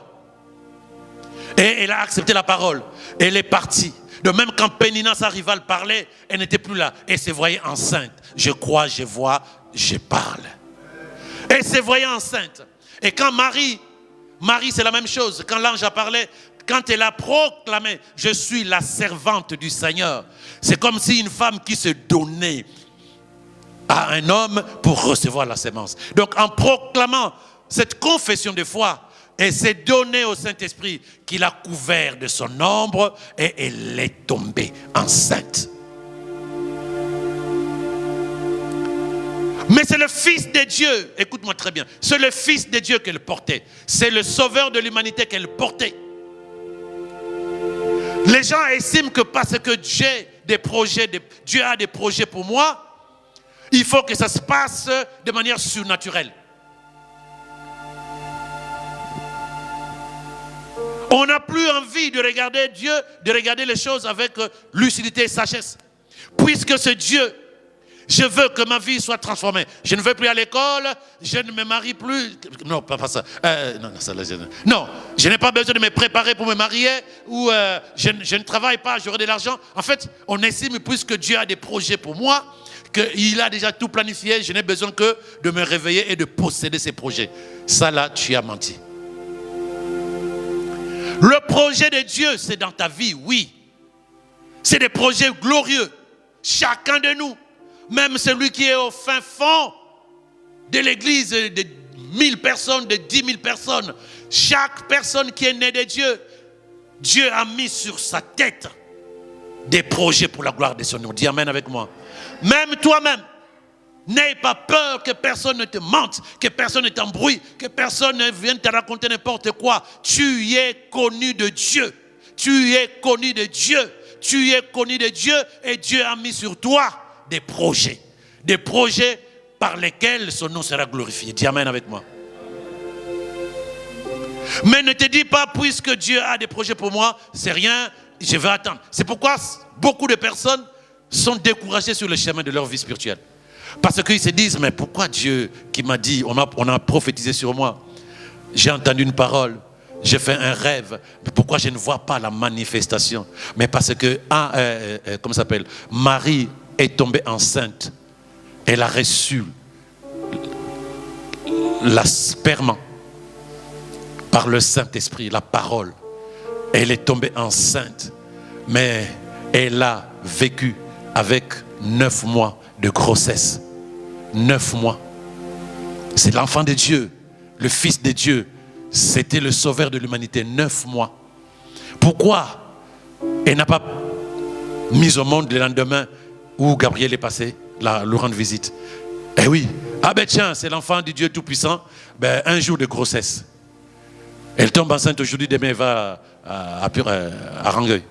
Et elle a accepté la parole. Elle est partie. De même quand Pénina, sa rivale, parlait, elle n'était plus là. Elle se voyait enceinte. Je crois, je vois, je parle. Elle se voyait enceinte. Et quand Marie, c'est la même chose. Quand l'ange a parlé, quand elle a proclamé, je suis la servante du Seigneur. C'est comme si une femme qui se donnait à un homme pour recevoir la sémence. Donc en proclamant cette confession de foi, elle s'est donnée au Saint-Esprit qui l'a couvert de son ombre et elle est tombée enceinte. Mais c'est le Fils de Dieu, écoute-moi très bien, c'est le Fils de Dieu qu'elle portait. C'est le Sauveur de l'humanité qu'elle portait. Les gens estiment que parce que Dieu a des projets pour moi, il faut que ça se passe de manière surnaturelle. On n'a plus envie de regarder Dieu, de regarder les choses avec lucidité et sagesse. Puisque ce Dieu, je veux que ma vie soit transformée. Je ne veux plus à l'école, je ne me marie plus. Non, pas ça. Non, je n'ai pas besoin de me préparer pour me marier ou je ne travaille pas, j'aurai de l'argent. En fait, on estime puisque Dieu a des projets pour moi, qu'il a déjà tout planifié, je n'ai besoin que de me réveiller et de posséder ces projets. Ça là, tu as menti. Le projet de Dieu, c'est dans ta vie, oui. C'est des projets glorieux. Chacun de nous, même celui qui est au fin fond de l'église de 1000 personnes, de 10 000 personnes, chaque personne qui est née de Dieu, Dieu a mis sur sa tête des projets pour la gloire de son nom. Dis amen avec moi. Même toi-même, n'aie pas peur que personne ne te mente, que personne ne t'embrouille, que personne ne vienne te raconter n'importe quoi. Tu es connu de Dieu. Tu es connu de Dieu. Tu es connu de Dieu et Dieu a mis sur toi des projets. Des projets par lesquels son nom sera glorifié. Dis amen avec moi. Mais ne te dis pas, puisque Dieu a des projets pour moi, c'est rien, je vais attendre. C'est pourquoi beaucoup de personnes sont découragées sur le chemin de leur vie spirituelle. Parce qu'ils se disent, mais pourquoi Dieu qui m'a dit, on a prophétisé sur moi, j'ai entendu une parole, j'ai fait un rêve, mais pourquoi je ne vois pas la manifestation? Mais parce que, comment ça s'appelle, Marie est tombée enceinte, elle a reçu la sperme par le Saint-Esprit, la parole. Elle est tombée enceinte, mais elle a vécu avec 9 mois de grossesse. 9 mois. C'est l'enfant de Dieu, le Fils de Dieu. C'était le sauveur de l'humanité. 9 mois. Pourquoi elle n'a pas mis au monde le lendemain où Gabriel est passé, lui rendre visite? Eh oui. Ah ben tiens, c'est l'enfant du Dieu Tout-Puissant. Ben, un jour de grossesse. Elle tombe enceinte aujourd'hui, demain elle va à Rangueil.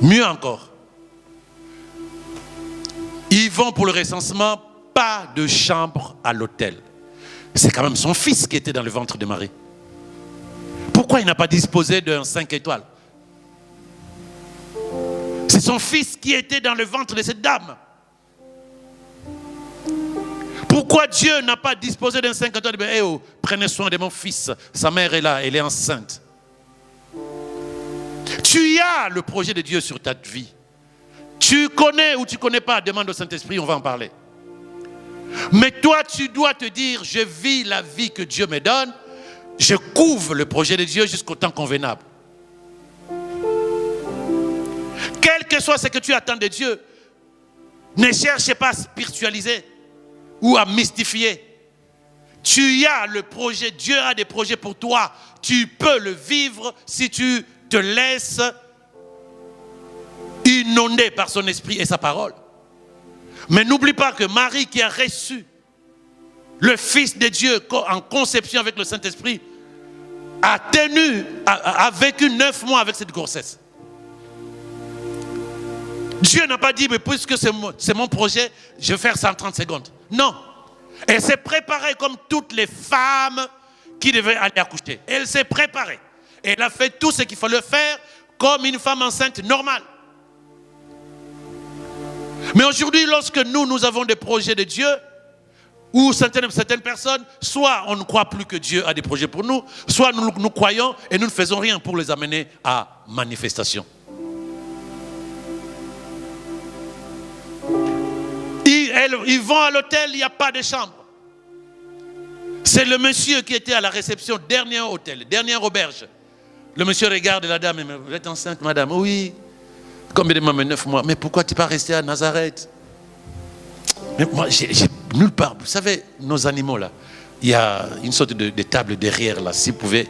Mieux encore. Ils vont pour le recensement, pas de chambre à l'hôtel. C'est quand même son fils qui était dans le ventre de Marie. Pourquoi il n'a pas disposé d'un 5 étoiles? C'est son fils qui était dans le ventre de cette dame. Pourquoi Dieu n'a pas disposé d'un 5 étoiles? Eh oh, prenez soin de mon fils. Sa mère est là, elle est enceinte. Tu as le projet de Dieu sur ta vie. Tu connais ou tu ne connais pas, demande au Saint-Esprit, on va en parler. Mais toi, tu dois te dire, je vis la vie que Dieu me donne, je couvre le projet de Dieu jusqu'au temps convenable. Quel que soit ce que tu attends de Dieu, ne cherche pas à spiritualiser ou à mystifier. Tu as le projet, Dieu a des projets pour toi. Tu peux le vivre si tu te laisses inondé par son esprit et sa parole. Mais n'oublie pas que Marie qui a reçu le Fils de Dieu en conception avec le Saint-Esprit a vécu 9 mois avec cette grossesse. Dieu n'a pas dit, mais puisque c'est mon projet, je vais faire ça en 30 secondes. Non. Elle s'est préparée comme toutes les femmes qui devaient aller accoucher. Elle s'est préparée. Elle a fait tout ce qu'il fallait faire comme une femme enceinte normale. Mais aujourd'hui, lorsque nous avons des projets de Dieu, ou certaines personnes, soit on ne croit plus que Dieu a des projets pour nous, soit nous croyons et nous ne faisons rien pour les amener à manifestation. Ils vont à l'hôtel, il n'y a pas de chambre. C'est le monsieur qui était à la réception, dernier hôtel, dernière auberge. Le monsieur regarde la dame, vous êtes enceinte, madame? Oui. Combien de mois? 9 mois. Mais pourquoi tu n'es pas resté à Nazareth? Mais moi, j'ai nulle part. Vous savez, nos animaux là, il y a une sorte de table derrière là. Si vous pouvez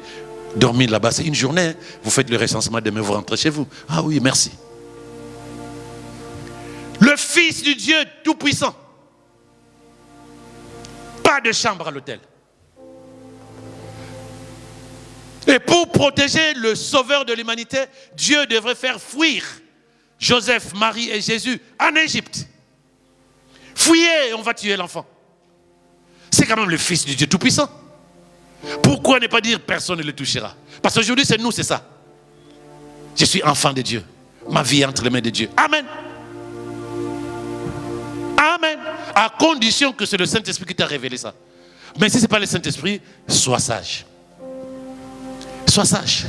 dormir là-bas, c'est une journée. Hein. Vous faites le recensement, demain vous rentrez chez vous. Ah oui, merci. Le Fils du Dieu Tout-Puissant. Pas de chambre à l'hôtel. Et pour protéger le sauveur de l'humanité, Dieu devrait faire fuir Joseph, Marie et Jésus en Égypte. Fuyez, on va tuer l'enfant. C'est quand même le Fils du Dieu Tout-Puissant. Pourquoi ne pas dire personne ne le touchera? Parce qu'aujourd'hui, c'est nous, c'est ça. Je suis enfant de Dieu. Ma vie est entre les mains de Dieu. Amen. Amen. À condition que c'est le Saint-Esprit qui t'a révélé ça. Mais si ce n'est pas le Saint-Esprit, sois sage. Sois sage.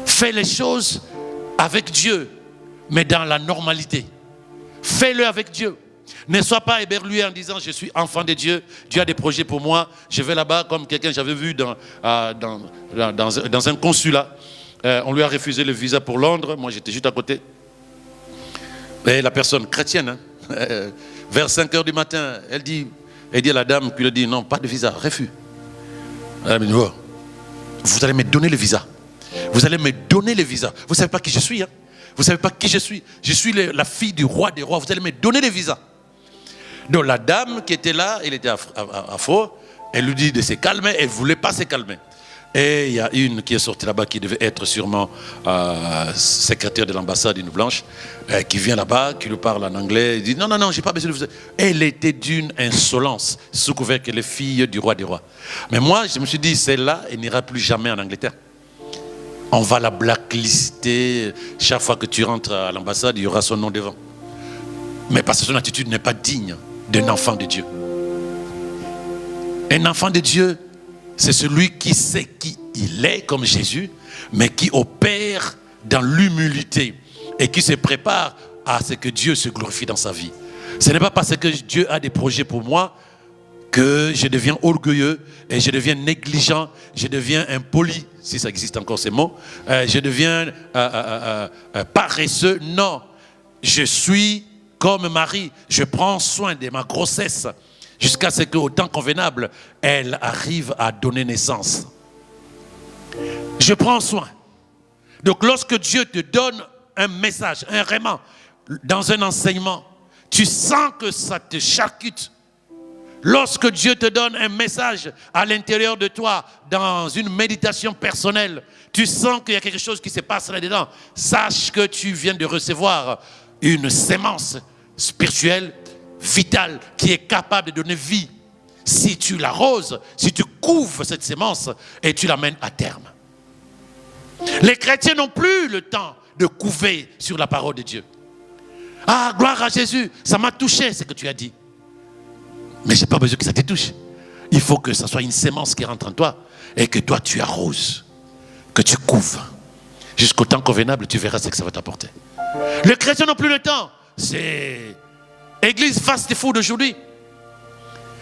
Fais les choses avec Dieu, mais dans la normalité. Fais-le avec Dieu. Ne sois pas éberlué en disant je suis enfant de Dieu, Dieu a des projets pour moi, je vais là-bas comme quelqu'un que j'avais vu dans un consulat. On lui a refusé le visa pour Londres, moi j'étais juste à côté. Et la personne chrétienne, hein, vers 5 h du matin, elle dit à la dame qui lui dit non, pas de visa, refus. Elle me dit oh, vous allez me donner le visa. Vous allez me donner le visa. Vous ne savez pas qui je suis. Hein? Vous ne savez pas qui je suis. Je suis la fille du roi des rois. Vous allez me donner le visa. Donc la dame qui était là, elle était à faux. Elle lui dit de se calmer. Elle ne voulait pas se calmer. Et il y a une qui est sortie là-bas qui devait être sûrement secrétaire de l'ambassade, une blanche, qui vient là-bas, qui lui parle en anglais. Elle dit non, non, non, je n'ai pas besoin de visa. Elle était d'une insolence, sous couvert qu'elle est fille du roi des rois. Mais moi, je me suis dit, celle-là, elle n'ira plus jamais en Angleterre. On va la blacklister. Chaque fois que tu rentres à l'ambassade, il y aura son nom devant. Mais parce que son attitude n'est pas digne d'un enfant de Dieu. Un enfant de Dieu, c'est celui qui sait qui il est, comme Jésus, mais qui opère dans l'humilité et qui se prépare à ce que Dieu se glorifie dans sa vie. Ce n'est pas parce que Dieu a des projets pour moi que je deviens orgueilleux et je deviens négligent, je deviens impoli, si ça existe encore ces mots, je deviens paresseux. Non, je suis comme Marie, je prends soin de ma grossesse jusqu'à ce qu'au temps convenable, elle arrive à donner naissance. Je prends soin. Donc lorsque Dieu te donne un message, un réma, dans un enseignement, tu sens que ça te charcute. Lorsque Dieu te donne un message à l'intérieur de toi, dans une méditation personnelle, tu sens qu'il y a quelque chose qui se passe là-dedans. Sache que tu viens de recevoir une sémence spirituelle, vitale, qui est capable de donner vie. Si tu l'arroses, si tu couves cette sémence et tu l'amènes à terme. Les chrétiens n'ont plus le temps de couver sur la parole de Dieu. Ah, gloire à Jésus, ça m'a touché ce que tu as dit. Mais je n'ai pas besoin que ça te touche. Il faut que ça soit une sémence qui rentre en toi et que toi tu arroses, que tu couves. Jusqu'au temps convenable, tu verras ce que ça va t'apporter. Les chrétiens n'ont plus le temps. C'est église fast-food aujourd'hui.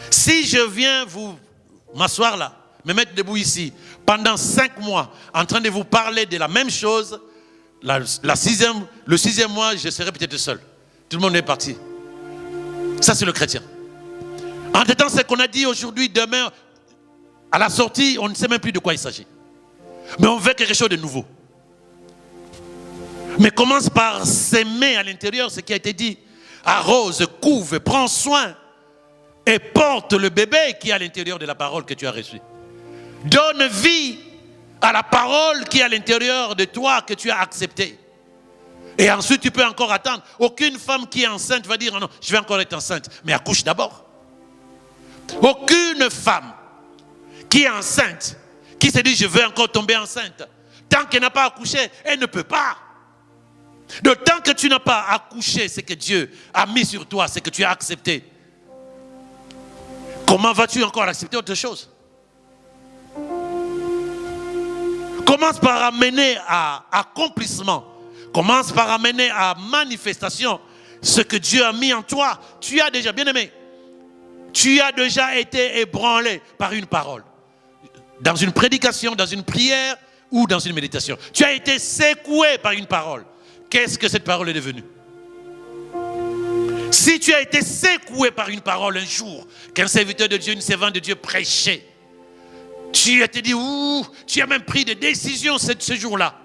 Si je viens vous m'asseoir là, me mettre debout ici, pendant 5 mois, en train de vous parler de la même chose, le 6e mois, je serai peut-être seul. Tout le monde est parti. Ça, c'est le chrétien. En temps, ce qu'on a dit aujourd'hui, demain, à la sortie, on ne sait même plus de quoi il s'agit. Mais on veut quelque chose de nouveau. Mais commence par s'aimer à l'intérieur ce qui a été dit. Arrose, couve, prends soin et porte le bébé qui est à l'intérieur de la parole que tu as reçue. Donne vie à la parole qui est à l'intérieur de toi que tu as acceptée. Et ensuite, tu peux encore attendre. Aucune femme qui est enceinte va dire, non, je vais encore être enceinte. Mais accouche d'abord. Aucune femme qui est enceinte, qui se dit, je veux encore tomber enceinte, tant qu'elle n'a pas accouché, elle ne peut pas. Donc, tant que tu n'as pas accouché ce que Dieu a mis sur toi, ce que tu as accepté, comment vas-tu encore accepter autre chose? Commence par amener à accomplissement. Commence par amener à manifestation ce que Dieu a mis en toi. Tu as déjà, bien aimé, tu as déjà été ébranlé par une parole. Dans une prédication, dans une prière ou dans une méditation. Tu as été secoué par une parole. Qu'est-ce que cette parole est devenue? Si tu as été secoué par une parole un jour, qu'un serviteur de Dieu, une servante de Dieu prêchait, tu as te dit, ouh, tu as même pris des décisions ce jour-là.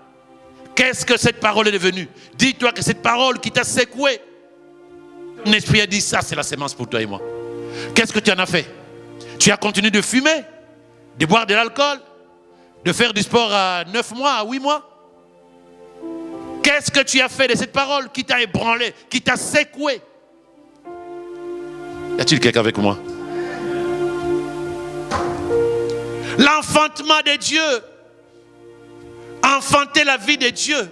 Qu'est-ce que cette parole est devenue? Dis-toi que cette parole qui t'a secoué, ton esprit a dit, ça c'est la sémence pour toi et moi. Qu'est-ce que tu en as fait? Tu as continué de fumer, de boire de l'alcool, de faire du sport à 9 mois, à 8 mois? Qu'est-ce que tu as fait de cette parole qui t'a ébranlé, qui t'a secoué? Y a-t-il quelqu'un avec moi? L'enfantement de Dieu, enfanter la vie de Dieu,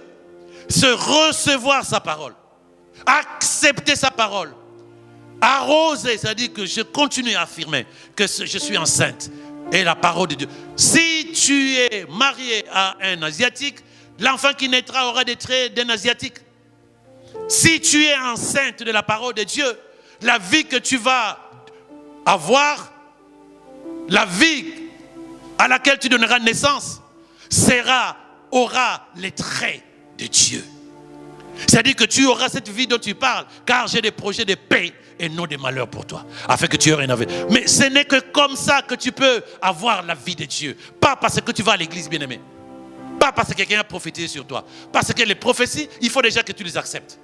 se recevoir sa parole, accepter sa parole, arroser, c'est-à-dire que je continue à affirmer que je suis enceinte et la parole de Dieu. Si tu es marié à un Asiatique, l'enfant qui naîtra aura des traits d'un Asiatique. Si tu es enceinte de la parole de Dieu, la vie que tu vas avoir, la vie à laquelle tu donneras naissance, aura les traits de Dieu. C'est-à-dire que tu auras cette vie dont tu parles, car j'ai des projets de paix et non de malheur pour toi, afin que tu aies un avenir. Mais ce n'est que comme ça que tu peux avoir la vie de Dieu. Pas parce que tu vas à l'église, bien-aimé. Pas parce que quelqu'un a prophétisé sur toi. Parce que les prophéties, il faut déjà que tu les acceptes.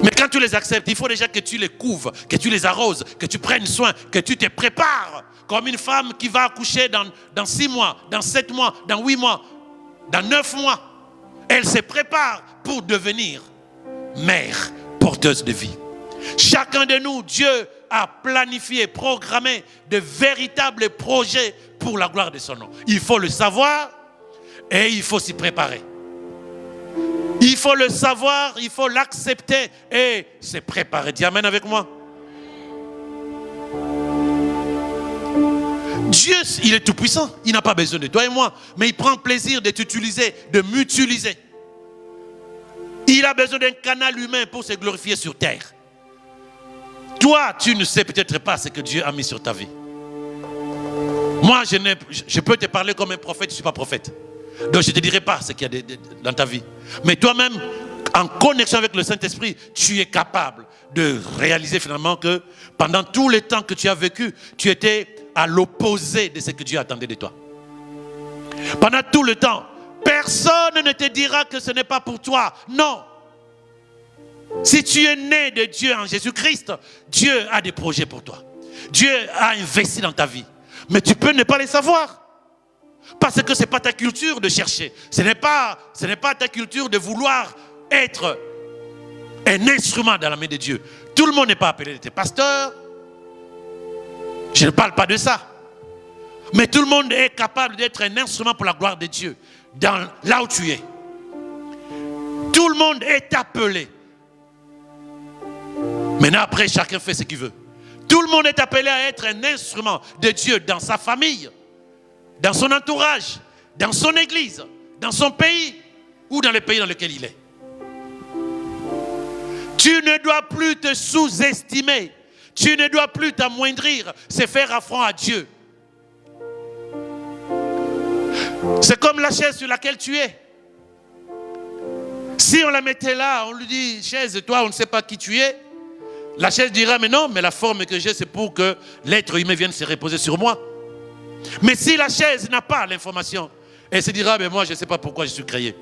Mais quand tu les acceptes, il faut déjà que tu les couves, que tu les arroses, que tu prennes soin, que tu te prépares. Comme une femme qui va accoucher dans 6 mois, dans 7 mois, dans 8 mois, dans 9 mois. Elle se prépare pour devenir mère porteuse de vie. Chacun de nous, Dieu a planifié, programmé de véritables projets pour la gloire de son nom. Il faut le savoir et il faut s'y préparer. Il faut le savoir, il faut l'accepter et se préparer. Dis amen avec moi. Dieu, il est tout puissant. Il n'a pas besoin de toi et moi. Mais il prend plaisir de t'utiliser, de m'utiliser. Il a besoin d'un canal humain pour se glorifier sur terre. Toi, tu ne sais peut-être pas ce que Dieu a mis sur ta vie. Moi, je peux te parler comme un prophète, je ne suis pas prophète. Donc je ne te dirai pas ce qu'il y a dans ta vie. Mais toi-même, en connexion avec le Saint-Esprit, tu es capable de réaliser finalement que pendant tout le temps que tu as vécu, tu étais à l'opposé de ce que Dieu attendait de toi. Pendant tout le temps, personne ne te dira que ce n'est pas pour toi. Non. Si tu es né de Dieu en Jésus-Christ, Dieu a des projets pour toi. Dieu a investi dans ta vie. Mais tu peux ne pas les savoir. Parce que ce n'est pas ta culture de chercher. Ce n'est pas ta culture de vouloir être un instrument dans la main de Dieu. Tout le monde n'est pas appelé d'être pasteur. Je ne parle pas de ça. Mais tout le monde est capable d'être un instrument pour la gloire de Dieu. Là où tu es. Tout le monde est appelé. Maintenant, après, chacun fait ce qu'il veut. Tout le monde est appelé à être un instrument de Dieu dans sa famille, dans son entourage, dans son église, dans son pays ou dans le pays dans lequel il est. Tu ne dois plus te sous-estimer. Tu ne dois plus t'amoindrir. C'est faire affront à Dieu. C'est comme la chaise sur laquelle tu es. Si on la mettait là, on lui dit, chaise, toi, on ne sait pas qui tu es. La chaise dira, mais non, mais la forme que j'ai, c'est pour que l'être humain vienne se reposer sur moi. Mais si la chaise n'a pas l'information, elle se dira, mais moi, je ne sais pas pourquoi je suis créé.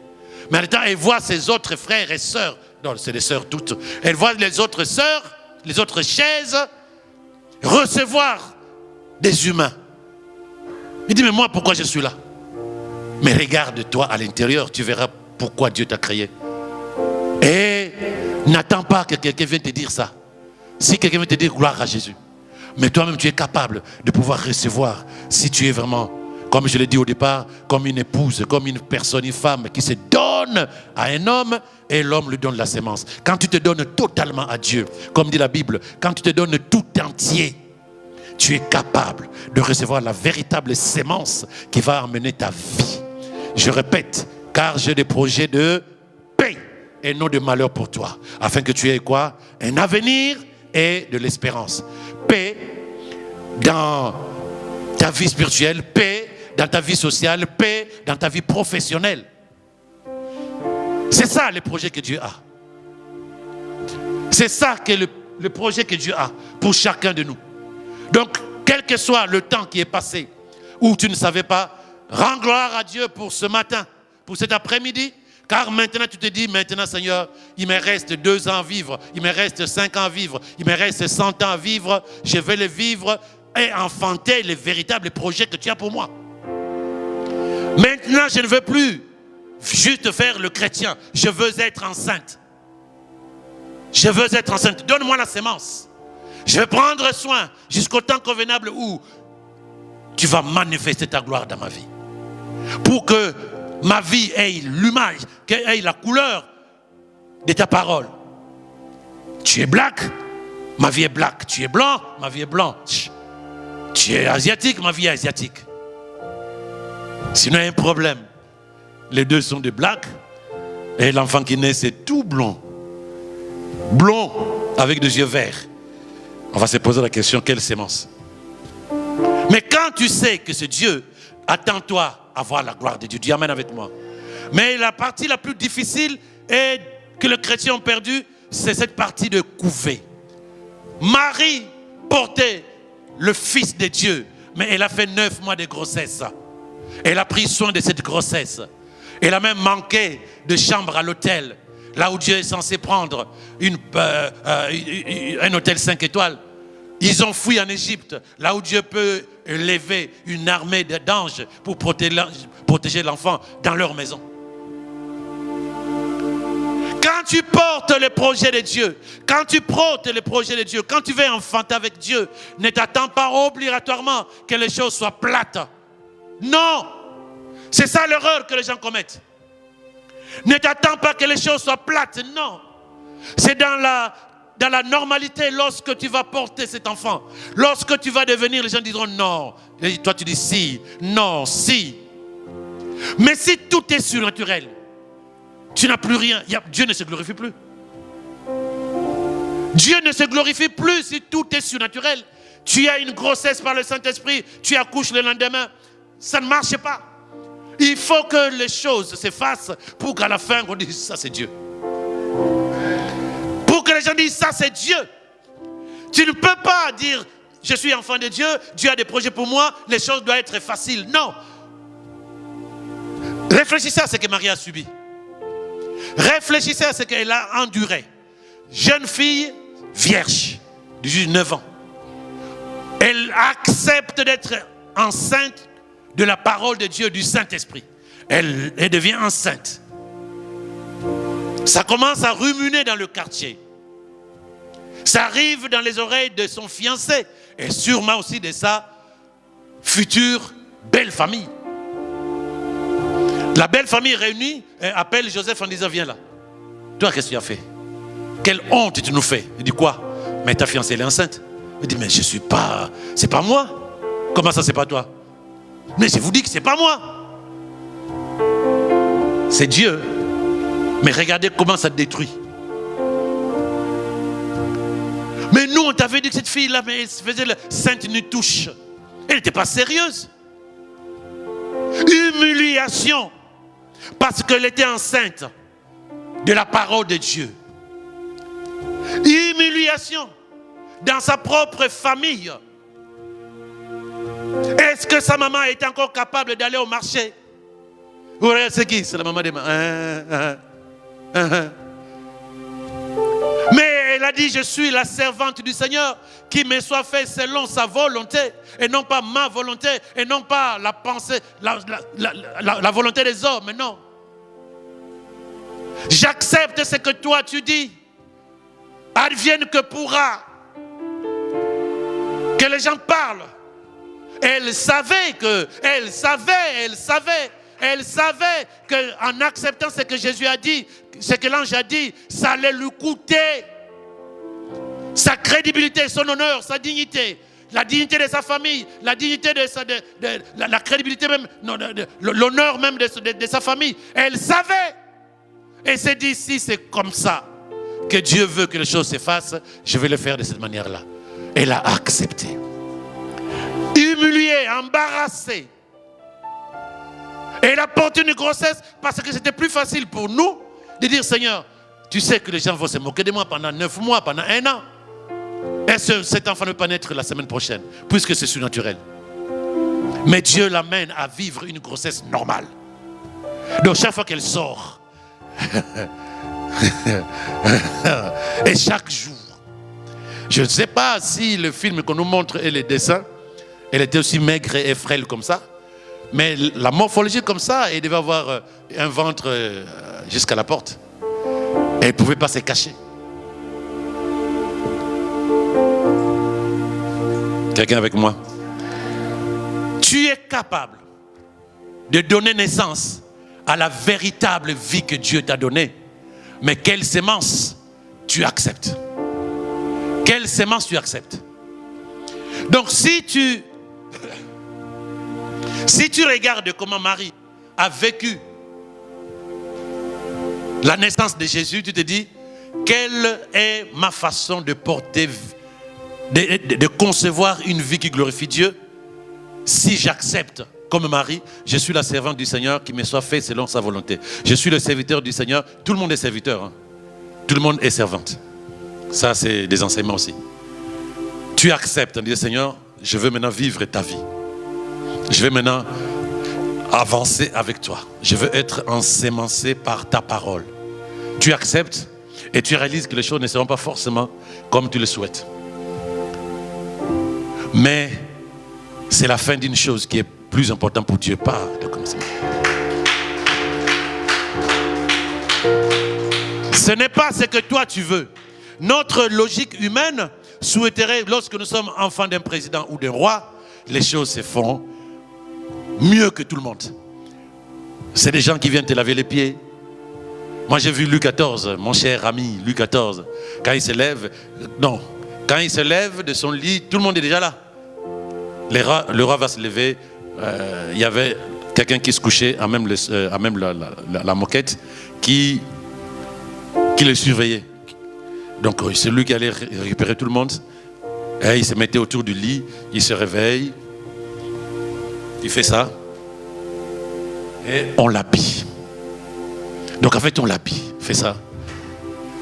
Mais en même temps, elle voit ses autres frères et sœurs, non, c'est des sœurs toutes, elle voit les autres sœurs, les autres chaises, recevoir des humains. Il dit, mais moi, pourquoi je suis là? Mais regarde-toi à l'intérieur, tu verras pourquoi Dieu t'a créé. Et n'attends pas que quelqu'un vienne te dire ça. Si quelqu'un veut te dire gloire à Jésus, mais toi-même tu es capable de pouvoir recevoir, si tu es vraiment, comme je l'ai dit au départ, comme une épouse, comme une personne, une femme qui se donne à un homme et l'homme lui donne la sémence. Quand tu te donnes totalement à Dieu, comme dit la Bible, quand tu te donnes tout entier, tu es capable de recevoir la véritable sémence qui va amener ta vie. Je répète, car j'ai des projets de paix et non de malheur pour toi, afin que tu aies quoi? Un avenir et de l'espérance. Paix dans ta vie spirituelle, paix dans ta vie sociale, paix dans ta vie professionnelle. C'est ça le projet que Dieu a. C'est ça que le projet que Dieu a pour chacun de nous. Donc, quel que soit le temps qui est passé, où tu ne savais pas, rends gloire à Dieu pour ce matin, pour cet après-midi. Car maintenant tu te dis, maintenant Seigneur, il me reste 2 ans à vivre, il me reste 5 ans à vivre, il me reste 100 ans à vivre, je vais les vivre et enfanter les véritables projets que tu as pour moi. Maintenant je ne veux plus juste faire le chrétien, je veux être enceinte. Je veux être enceinte, donne-moi la sémence. Je vais prendre soin jusqu'au temps convenable où tu vas manifester ta gloire dans ma vie. Pour que ma vie ait l'image, qu'elle ait la couleur de ta parole. Tu es black, ma vie est black. Tu es blanc, ma vie est blanche. Tu es asiatique, ma vie est asiatique. Sinon, il y a un problème. Les deux sont des blacks et l'enfant qui naît, c'est tout blond. Blond avec des yeux verts. On va se poser la question, quelle sémence? Mais quand tu sais que ce Dieu attend toi à voir la gloire de Dieu, dis amen avec moi. Mais la partie la plus difficile et que les chrétiens ont perdu, c'est cette partie de couver. Marie portait le Fils de Dieu, mais elle a fait 9 mois de grossesse. Elle a pris soin de cette grossesse. Elle a même manqué de chambre à l'hôtel, là où Dieu est censé prendre un hôtel 5 étoiles. Ils ont fui en Égypte, là où Dieu peut lever une armée d'anges pour protéger l'enfant dans leur maison. Quand tu portes le projet de Dieu, quand tu portes le projet de Dieu, quand tu veux enfanter avec Dieu, ne t'attends pas obligatoirement que les choses soient plates. Non! C'est ça l'erreur que les gens commettent. Ne t'attends pas que les choses soient plates, non. C'est dans la normalité lorsque tu vas porter cet enfant. Lorsque tu vas devenir, les gens diront non. Et toi tu dis si, non, si. Mais si tout est surnaturel, tu n'as plus rien. Dieu ne se glorifie plus. Dieu ne se glorifie plus si tout est surnaturel. Tu as une grossesse par le Saint-Esprit, tu accouches le lendemain. Ça ne marche pas. Il faut que les choses se fassent pour qu'à la fin, on dise ça c'est Dieu. Pour que les gens disent ça c'est Dieu. Tu ne peux pas dire je suis enfant de Dieu, Dieu a des projets pour moi, les choses doivent être faciles. Non. Réfléchissez à ce que Marie a subi. Réfléchissez à ce qu'elle a enduré. Jeune fille, vierge, de 19 ans. Elle accepte d'être enceinte de la parole de Dieu, du Saint-Esprit. Elle devient enceinte. Ça commence à ruminer dans le quartier. Ça arrive dans les oreilles de son fiancé et sûrement aussi de sa future belle famille. La belle famille réunie appelle Joseph en disant viens là. Toi qu'est-ce que tu as fait? Quelle honte tu nous fais? Il dit quoi? Mais ta fiancée elle est enceinte. Il dit mais je suis pas, c'est pas moi. Comment ça c'est pas toi? Mais je vous dis que c'est pas moi. C'est Dieu. Mais regardez comment ça te détruit. Mais nous on t'avait dit que cette fille là, mais elle se faisait le sainte nuit touche. Elle n'était pas sérieuse. Humiliation. Parce qu'elle était enceinte de la parole de Dieu. Humiliation dans sa propre famille. Est-ce que sa maman est encore capable d'aller au marché? Vous regardez c'est qui? C'est la maman des mamans. Mais elle a dit je suis la servante du Seigneur, qui me soit fait selon sa volonté et non pas ma volonté et non pas la pensée, la volonté des hommes. Non, j'accepte ce que toi tu dis, advienne que pourra. Que les gens parlent. Elle savait qu'en acceptant ce que Jésus a dit, ce que l'ange a dit, ça allait lui coûter sa crédibilité, son honneur, sa dignité, la dignité de sa famille, la dignité la crédibilité même, l'honneur même de sa famille. Elle savait. Et s'est dit, si c'est comme ça que Dieu veut que les choses se fassent, je vais le faire de cette manière-là. Elle a accepté. Humiliée, embarrassée. Et elle a porté une grossesse parce que c'était plus facile pour nous de dire, Seigneur, tu sais que les gens vont se moquer de moi pendant 9 mois, pendant 1 an. Est-ce que cet enfant ne peut pas naître la semaine prochaine, puisque c'est surnaturel? Mais Dieu l'amène à vivre une grossesse normale. Donc chaque fois qu'elle sort, et chaque jour, je ne sais pas si le film qu'on nous montre et les dessins, elle était aussi maigre et frêle comme ça, mais la morphologie comme ça, elle devait avoir un ventre jusqu'à la porte. Et elle ne pouvait pas se cacher. Quelqu'un avec moi? Tu es capable de donner naissance à la véritable vie que Dieu t'a donnée. Mais quelle sémence tu acceptes? Quelle sémence tu acceptes? Donc si tu regardes comment Marie a vécu la naissance de Jésus, tu te dis, quelle est ma façon de porter, de concevoir une vie qui glorifie Dieu? Si j'accepte, comme Marie, je suis la servante du Seigneur, qui me soit fait selon sa volonté. Je suis le serviteur du Seigneur. Tout le monde est serviteur. Hein? Tout le monde est servante. Ça, c'est des enseignements aussi. Tu acceptes en disant, Seigneur, je veux maintenant vivre ta vie. Je vais maintenant avancer avec toi. Je veux être ensémencé par ta parole. Tu acceptes et tu réalises que les choses ne seront pas forcément comme tu le souhaites. Mais c'est la fin d'une chose qui est plus importante pour Dieu, pas de commencement. Ce n'est pas ce que toi tu veux. Notre logique humaine souhaiterait, lorsque nous sommes enfants d'un président ou d'un roi, les choses se font mieux que tout le monde. C'est des gens qui viennent te laver les pieds. Moi j'ai vu Louis XIV, mon cher ami Louis XIV, quand il se lève, quand il se lève de son lit, tout le monde est déjà là. Le roi va se lever, il y avait quelqu'un qui se couchait à même la moquette qui le surveillait. Donc c'est lui qui allait récupérer tout le monde. Et il se mettait autour du lit, il se réveille, il fait ça, et on l'habille. Donc en fait on l'habille, il fait ça.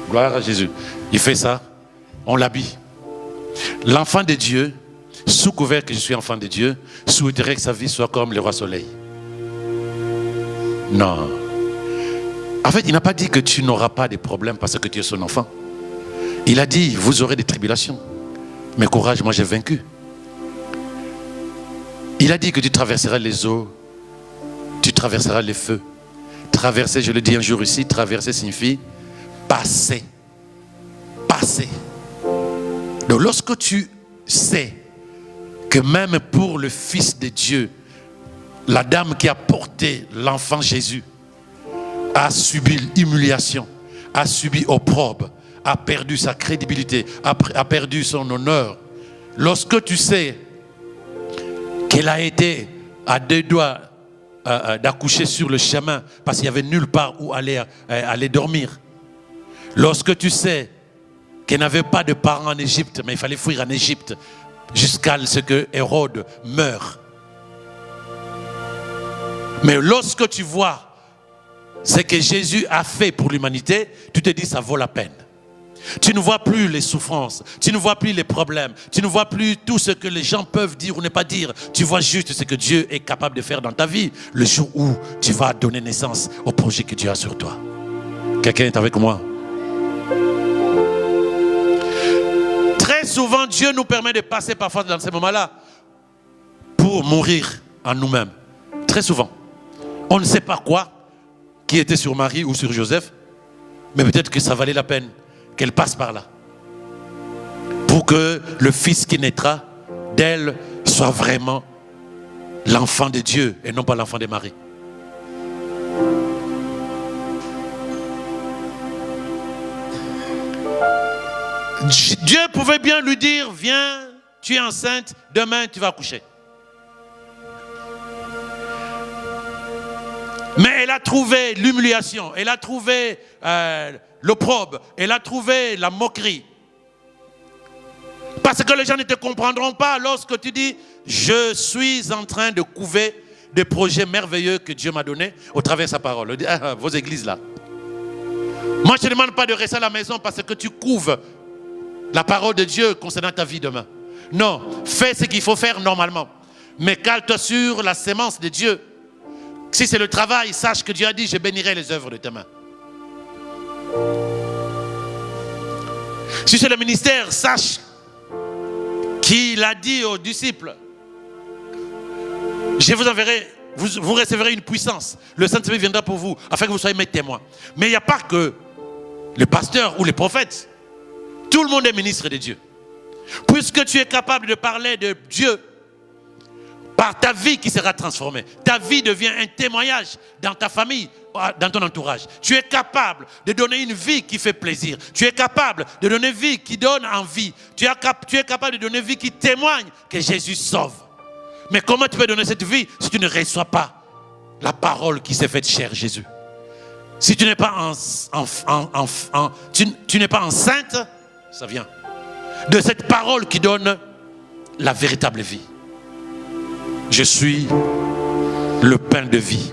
Gloire à Jésus. Il fait ça, on l'habille. L'enfant de Dieu, sous couvert que je suis enfant de Dieu, souhaiterait que sa vie soit comme le roi soleil. Non. En fait, il n'a pas dit que tu n'auras pas de problèmes parce que tu es son enfant. Il a dit, vous aurez des tribulations. Mais courage, moi j'ai vaincu. Il a dit que tu traverseras les eaux, tu traverseras les feux. Traverser, je le dis un jour ici, traverser signifie passer. Passer. Donc lorsque tu sais que même pour le Fils de Dieu, la dame qui a porté l'enfant Jésus a subi l'humiliation, a subi opprobre, a perdu sa crédibilité, a perdu son honneur. Lorsque tu sais qu'elle a été à 2 doigts d'accoucher sur le chemin parce qu'il n'y avait nulle part où aller dormir. Lorsque tu sais qu'elle n'avait pas de parents en Égypte, mais il fallait fuir en Égypte jusqu'à ce que Hérode meure. Mais lorsque tu vois ce que Jésus a fait pour l'humanité, tu te dis ça vaut la peine. Tu ne vois plus les souffrances, tu ne vois plus les problèmes, tu ne vois plus tout ce que les gens peuvent dire ou ne pas dire. Tu vois juste ce que Dieu est capable de faire dans ta vie le jour où tu vas donner naissance au projet que Dieu a sur toi. Quelqu'un est avec moi? Très souvent, Dieu nous permet de passer parfois dans ces moments-là pour mourir en nous-mêmes. Très souvent. On ne sait pas quoi qui était sur Marie ou sur Joseph, mais peut-être que ça valait la peine qu'elle passe par là pour que le fils qui naîtra d'elle soit vraiment l'enfant de Dieu et non pas l'enfant de Marie. Dieu pouvait bien lui dire, viens, tu es enceinte, demain tu vas accoucher. Mais elle a trouvé l'humiliation, elle a trouvé l'opprobre, elle a trouvé la moquerie. Parce que les gens ne te comprendront pas lorsque tu dis, je suis en train de couver des projets merveilleux que Dieu m'a donnés au travers de sa parole. Vos églises là. Moi je ne demande pas de rester à la maison parce que tu couves la parole de Dieu concernant ta vie demain. Non, fais ce qu'il faut faire normalement. Mais cale-toi sur la sémence de Dieu. Si c'est le travail, sache que Dieu a dit, je bénirai les œuvres de tes mains. Si c'est le ministère, sache qu'il a dit aux disciples, je vous enverrai, vous recevrez une puissance. Le Saint-Esprit viendra pour vous, afin que vous soyez mes témoins. Mais il n'y a pas que le pasteur ou les prophètes. Tout le monde est ministre de Dieu. Puisque tu es capable de parler de Dieu, par ta vie qui sera transformée. Ta vie devient un témoignage dans ta famille, dans ton entourage. Tu es capable de donner une vie qui fait plaisir. Tu es capable de donner une vie qui donne envie. Tu es capable de donner une vie qui témoigne que Jésus sauve. Mais comment tu peux donner cette vie si tu ne reçois pas la parole qui s'est faite chair, Jésus? Si tu n'es pas, tu n'es pas enceinte, ça vient de cette parole qui donne la véritable vie. Je suis le pain de vie.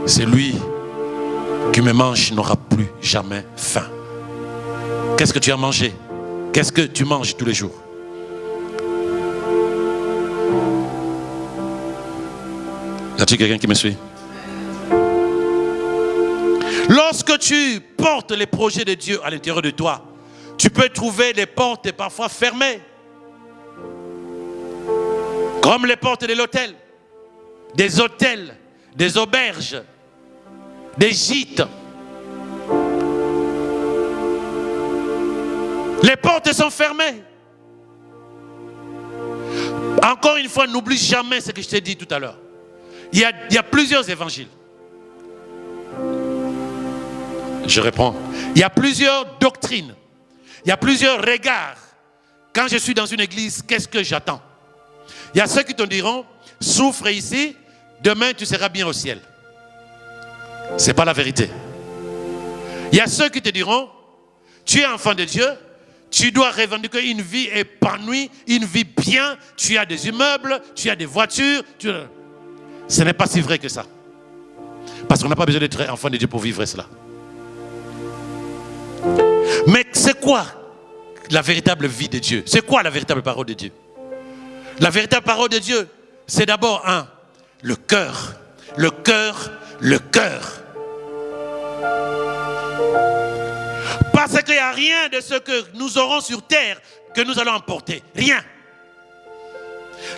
Celui qui me mange n'aura plus jamais faim. Qu'est-ce que tu as mangé? Qu'est-ce que tu manges tous les jours? Y a-t-il quelqu'un qui me suit? Lorsque tu portes les projets de Dieu à l'intérieur de toi, tu peux trouver les portes parfois fermées. Comme les portes de l'hôtel, des hôtels, des auberges, des gîtes. Les portes sont fermées. Encore une fois, n'oublie jamais ce que je t'ai dit tout à l'heure. Il y a plusieurs évangiles. Je réponds. Il y a plusieurs doctrines. Il y a plusieurs regards. Quand je suis dans une église, qu'est-ce que j'attends? Il y a ceux qui te diront, souffre ici, demain tu seras bien au ciel. Ce n'est pas la vérité. Il y a ceux qui te diront, tu es enfant de Dieu, tu dois revendiquer une vie épanouie, une vie bien. Tu as des immeubles, tu as des voitures. Ce n'est pas si vrai que ça. Parce qu'on n'a pas besoin d'être enfant de Dieu pour vivre cela. Mais c'est quoi la véritable vie de Dieu? C'est quoi la véritable parole de Dieu? La véritable parole de Dieu, c'est d'abord le cœur. Le cœur, le cœur. Parce qu'il n'y a rien de ce que nous aurons sur terre que nous allons emporter. Rien.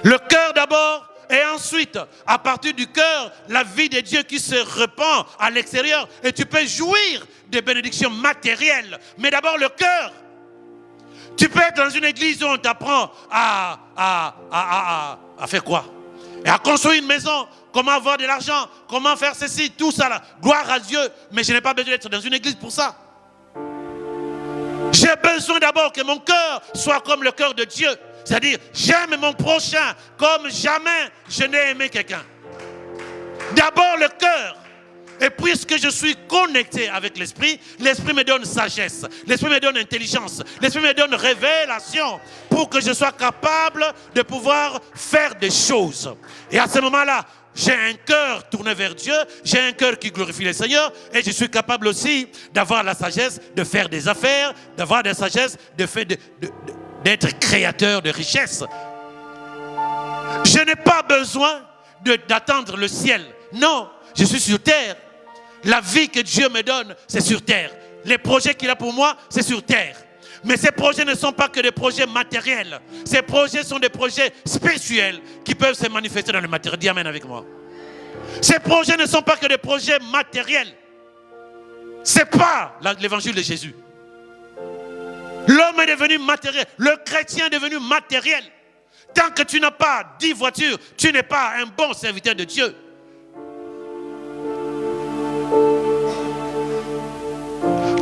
Le cœur d'abord, et ensuite, à partir du cœur, la vie de Dieu qui se répand à l'extérieur. Et tu peux jouir des bénédictions matérielles. Mais d'abord le cœur. Tu peux être dans une église où on t'apprend à faire quoi? Et à construire une maison, comment avoir de l'argent, comment faire ceci, tout ça là. Gloire à Dieu. Mais je n'ai pas besoin d'être dans une église pour ça. J'ai besoin d'abord que mon cœur soit comme le cœur de Dieu. C'est-à-dire, j'aime mon prochain comme jamais je n'ai aimé quelqu'un. D'abord le cœur. Et puisque je suis connecté avec l'esprit, l'esprit me donne sagesse, l'esprit me donne intelligence, l'esprit me donne révélation pour que je sois capable de pouvoir faire des choses. Et à ce moment-là, j'ai un cœur tourné vers Dieu, j'ai un cœur qui glorifie le Seigneur et je suis capable aussi d'avoir la sagesse de faire des affaires, d'avoir la sagesse d'être créateur de richesses. Je n'ai pas besoin d'attendre le ciel. Non, je suis sur terre. La vie que Dieu me donne, c'est sur terre. Les projets qu'il a pour moi, c'est sur terre. Mais ces projets ne sont pas que des projets matériels. Ces projets sont des projets spirituels qui peuvent se manifester dans le matériel. Dis amen avec moi. Ces projets ne sont pas que des projets matériels. Ce n'est pas l'évangile de Jésus. L'homme est devenu matériel. Le chrétien est devenu matériel. Tant que tu n'as pas 10 voitures, tu n'es pas un bon serviteur de Dieu.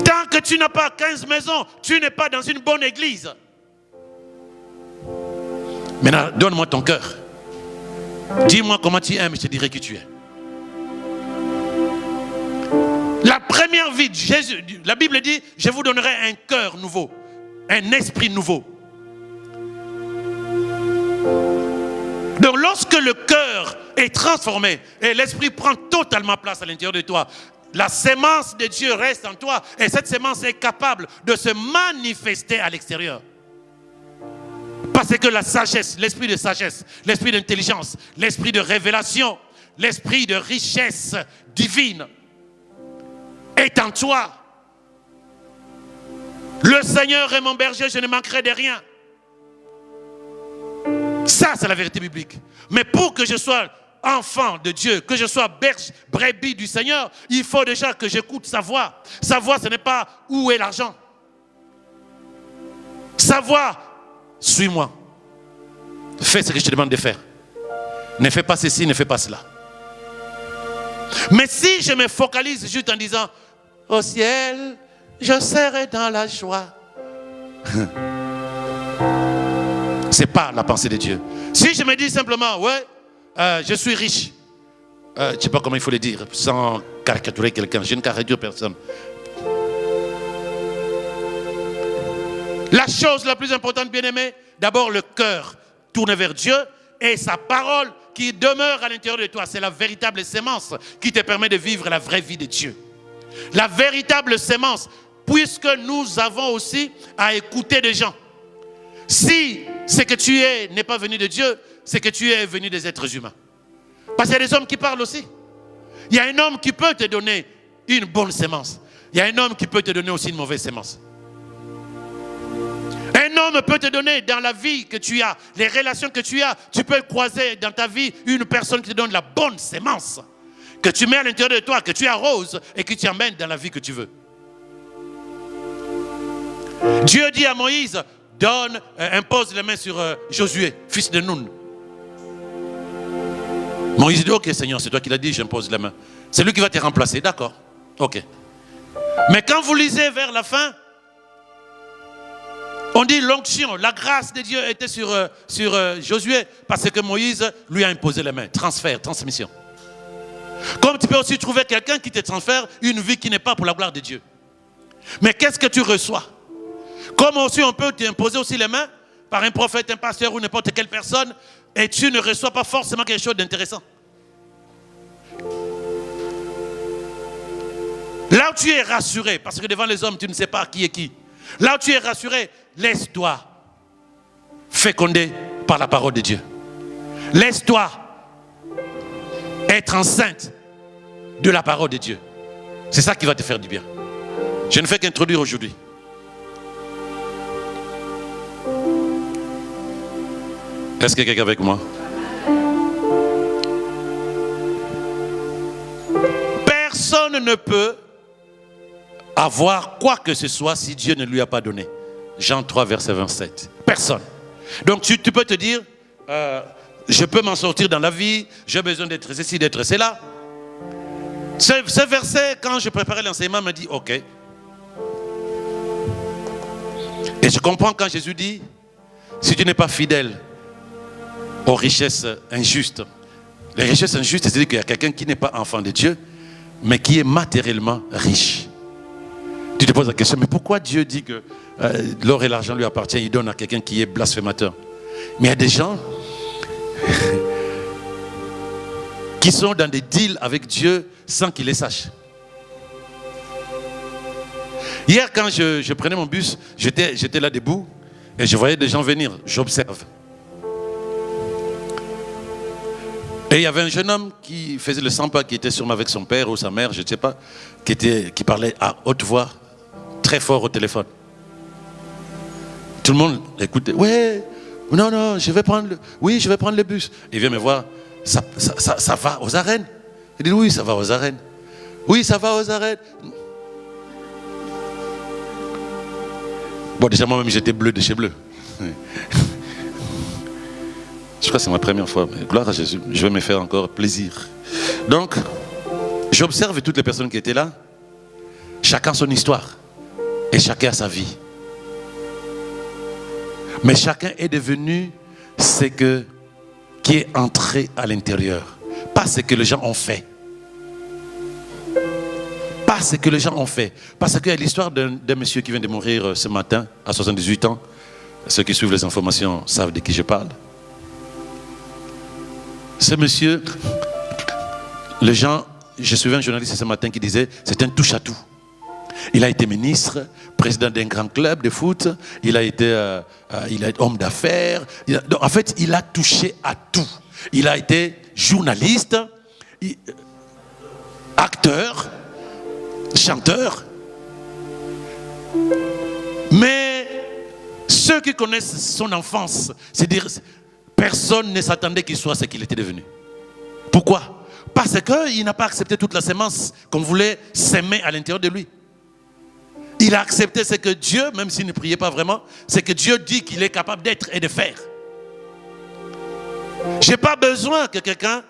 Tant que tu n'as pas 15 maisons, tu n'es pas dans une bonne église. Maintenant, donne-moi ton cœur. Dis-moi comment tu aimes, je te dirai qui tu es. La première vie de Jésus, la Bible dit, je vous donnerai un cœur nouveau, un esprit nouveau. Donc lorsque le cœur est transformé et l'esprit prend totalement place à l'intérieur de toi, la sémence de Dieu reste en toi et cette sémence est capable de se manifester à l'extérieur. Parce que la sagesse, l'esprit de sagesse, l'esprit d'intelligence, l'esprit de révélation, l'esprit de richesse divine est en toi. Le Seigneur est mon berger, je ne manquerai de rien. Ça, c'est la vérité biblique. Mais pour que je sois enfant de Dieu, que je sois brebis du Seigneur, il faut déjà que j'écoute sa voix. Sa voix, ce n'est pas où est l'argent. Sa voix, suis-moi. Fais ce que je te demande de faire. Ne fais pas ceci, ne fais pas cela. Mais si je me focalise juste en disant, au ciel, je serai dans la joie. Ce n'est pas la pensée de Dieu. Si je me dis simplement, ouais, je suis riche. Je ne sais pas comment il faut le dire, sans caricaturer quelqu'un. Je ne caricature personne. La chose la plus importante, bien-aimé, d'abord le cœur tourné vers Dieu et sa parole qui demeure à l'intérieur de toi. C'est la véritable sémence qui te permet de vivre la vraie vie de Dieu. La véritable sémence, puisque nous avons aussi à écouter des gens. Si ce que tu es n'est pas venu de Dieu, c'est que tu es venu des êtres humains. Parce qu'il y a des hommes qui parlent aussi. Il y a un homme qui peut te donner une bonne sémence. Il y a un homme qui peut te donner aussi une mauvaise sémence. Un homme peut te donner dans la vie que tu as, les relations que tu as, tu peux croiser dans ta vie une personne qui te donne la bonne sémence, que tu mets à l'intérieur de toi, que tu arroses et que tu emmènes dans la vie que tu veux. Dieu dit à Moïse, impose les mains sur Josué, fils de Nun. Moïse dit, ok Seigneur, c'est toi qui l'as dit, j'impose les mains. C'est lui qui va te remplacer, d'accord, ok. Mais quand vous lisez vers la fin, on dit l'onction, la grâce de Dieu était sur Josué parce que Moïse lui a imposé les mains. Transfert, transmission. Comme tu peux aussi trouver quelqu'un qui te transfère une vie qui n'est pas pour la gloire de Dieu. Mais qu'est-ce que tu reçois? Comme aussi on peut t'imposer aussi les mains par un prophète, un pasteur ou n'importe quelle personne et tu ne reçois pas forcément quelque chose d'intéressant. Là où tu es rassuré, parce que devant les hommes tu ne sais pas qui est qui. Là où tu es rassuré, laisse-toi féconder par la parole de Dieu. Laisse-toi être enceinte de la parole de Dieu. C'est ça qui va te faire du bien. Je ne fais qu'introduire aujourd'hui. Est-ce qu'il y a quelqu'un avec moi? Personne ne peut avoir quoi que ce soit si Dieu ne lui a pas donné. Jean 3, verset 27. Personne. Donc tu peux te dire, je peux m'en sortir dans la vie, j'ai besoin d'être ceci, d'être cela. Ce verset, quand je préparais l'enseignement, me dit, ok. Et je comprends quand Jésus dit, si tu n'es pas fidèle aux richesses injustes. Les richesses injustes, c'est-à-dire qu'il y a quelqu'un qui n'est pas enfant de Dieu, mais qui est matériellement riche. Tu te poses la question, mais pourquoi Dieu dit que l'or et l'argent lui appartiennent, il donne à quelqu'un qui est blasphémateur? Mais il y a des gens qui sont dans des deals avec Dieu sans qu'ils les sachent. Hier, quand je prenais mon bus, j'étais là debout et je voyais des gens venir, j'observe. Et il y avait un jeune homme qui faisait le 100 pas, qui était sûrement avec son père ou sa mère, je ne sais pas, qui parlait à haute voix, très fort au téléphone. Tout le monde écoutait. Ouais, non, je vais prendre le bus. Il vient me voir, ça va aux arènes. Il dit oui, ça va aux arènes. Oui, ça va aux arènes. Bon, déjà moi-même j'étais bleu de chez bleu. Je crois que c'est ma première fois, mais gloire à Jésus, je vais me faire encore plaisir. Donc, j'observe toutes les personnes qui étaient là, chacun son histoire, et chacun a sa vie. Mais chacun est devenu ce qui est entré à l'intérieur, pas ce que les gens ont fait. Pas ce que les gens ont fait. Parce qu'il y a l'histoire d'un monsieur qui vient de mourir ce matin, à 78 ans. Ceux qui suivent les informations savent de qui je parle. Ce monsieur, les gens, je suivais un journaliste ce matin qui disait, c'est un touche-à-tout. Il a été ministre, président d'un grand club de foot, il a été homme d'affaires. En fait, il a touché à tout. Il a été journaliste, acteur, chanteur. Mais ceux qui connaissent son enfance, c'est dire personne ne s'attendait qu'il soit ce qu'il était devenu. Pourquoi? Parce qu'il n'a pas accepté toute la sémence qu'on voulait s'aimer à l'intérieur de lui. Il a accepté ce que Dieu, même s'il ne priait pas vraiment, ce que Dieu dit qu'il est capable d'être et de faire. Je n'ai pas besoin que quelqu'un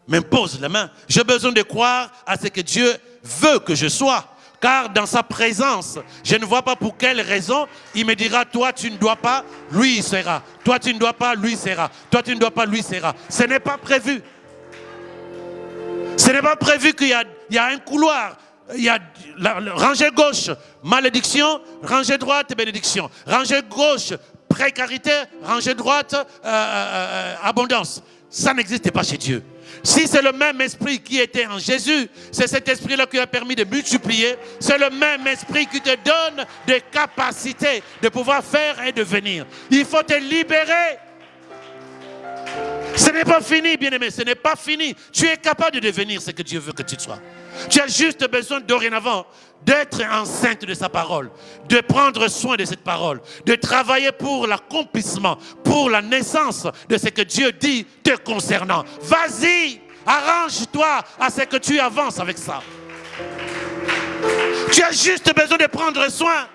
m'impose la main. J'ai besoin de croire à ce que Dieu veut que je sois. Car dans sa présence, je ne vois pas pour quelle raison il me dira, toi tu ne dois pas, lui il sera. Toi tu ne dois pas, lui sera. Toi tu ne dois pas, lui sera. Ce n'est pas prévu. Ce n'est pas prévu qu'il y a un couloir. Il y a la rangée gauche, malédiction, rangée droite, bénédiction. Rangée gauche, précarité, rangée droite, abondance. Ça n'existe pas chez Dieu. Si c'est le même esprit qui était en Jésus, c'est cet esprit-là qui a permis de multiplier. C'est le même esprit qui te donne des capacités de pouvoir faire et devenir. Il faut te libérer. Ce n'est pas fini, bien-aimé, ce n'est pas fini. Tu es capable de devenir ce que Dieu veut que tu sois. Tu as juste besoin dorénavant d'être enceinte de sa parole, de prendre soin de cette parole, de travailler pour l'accomplissement, pour la naissance de ce que Dieu dit te concernant. Vas-y, arrange-toi à ce que tu avances avec ça. Tu as juste besoin de prendre soin.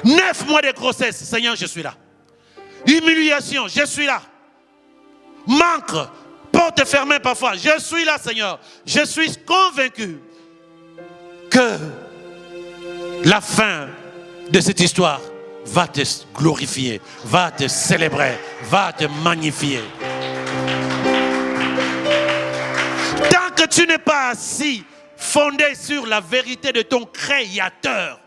9 mois de grossesse, Seigneur, je suis là. Humiliation, je suis là. Manque, porte fermée parfois, je suis là, Seigneur. Je suis convaincu que la fin de cette histoire va te glorifier, va te célébrer, va te magnifier. Tant que tu n'es pas assis, fondé sur la vérité de ton Créateur,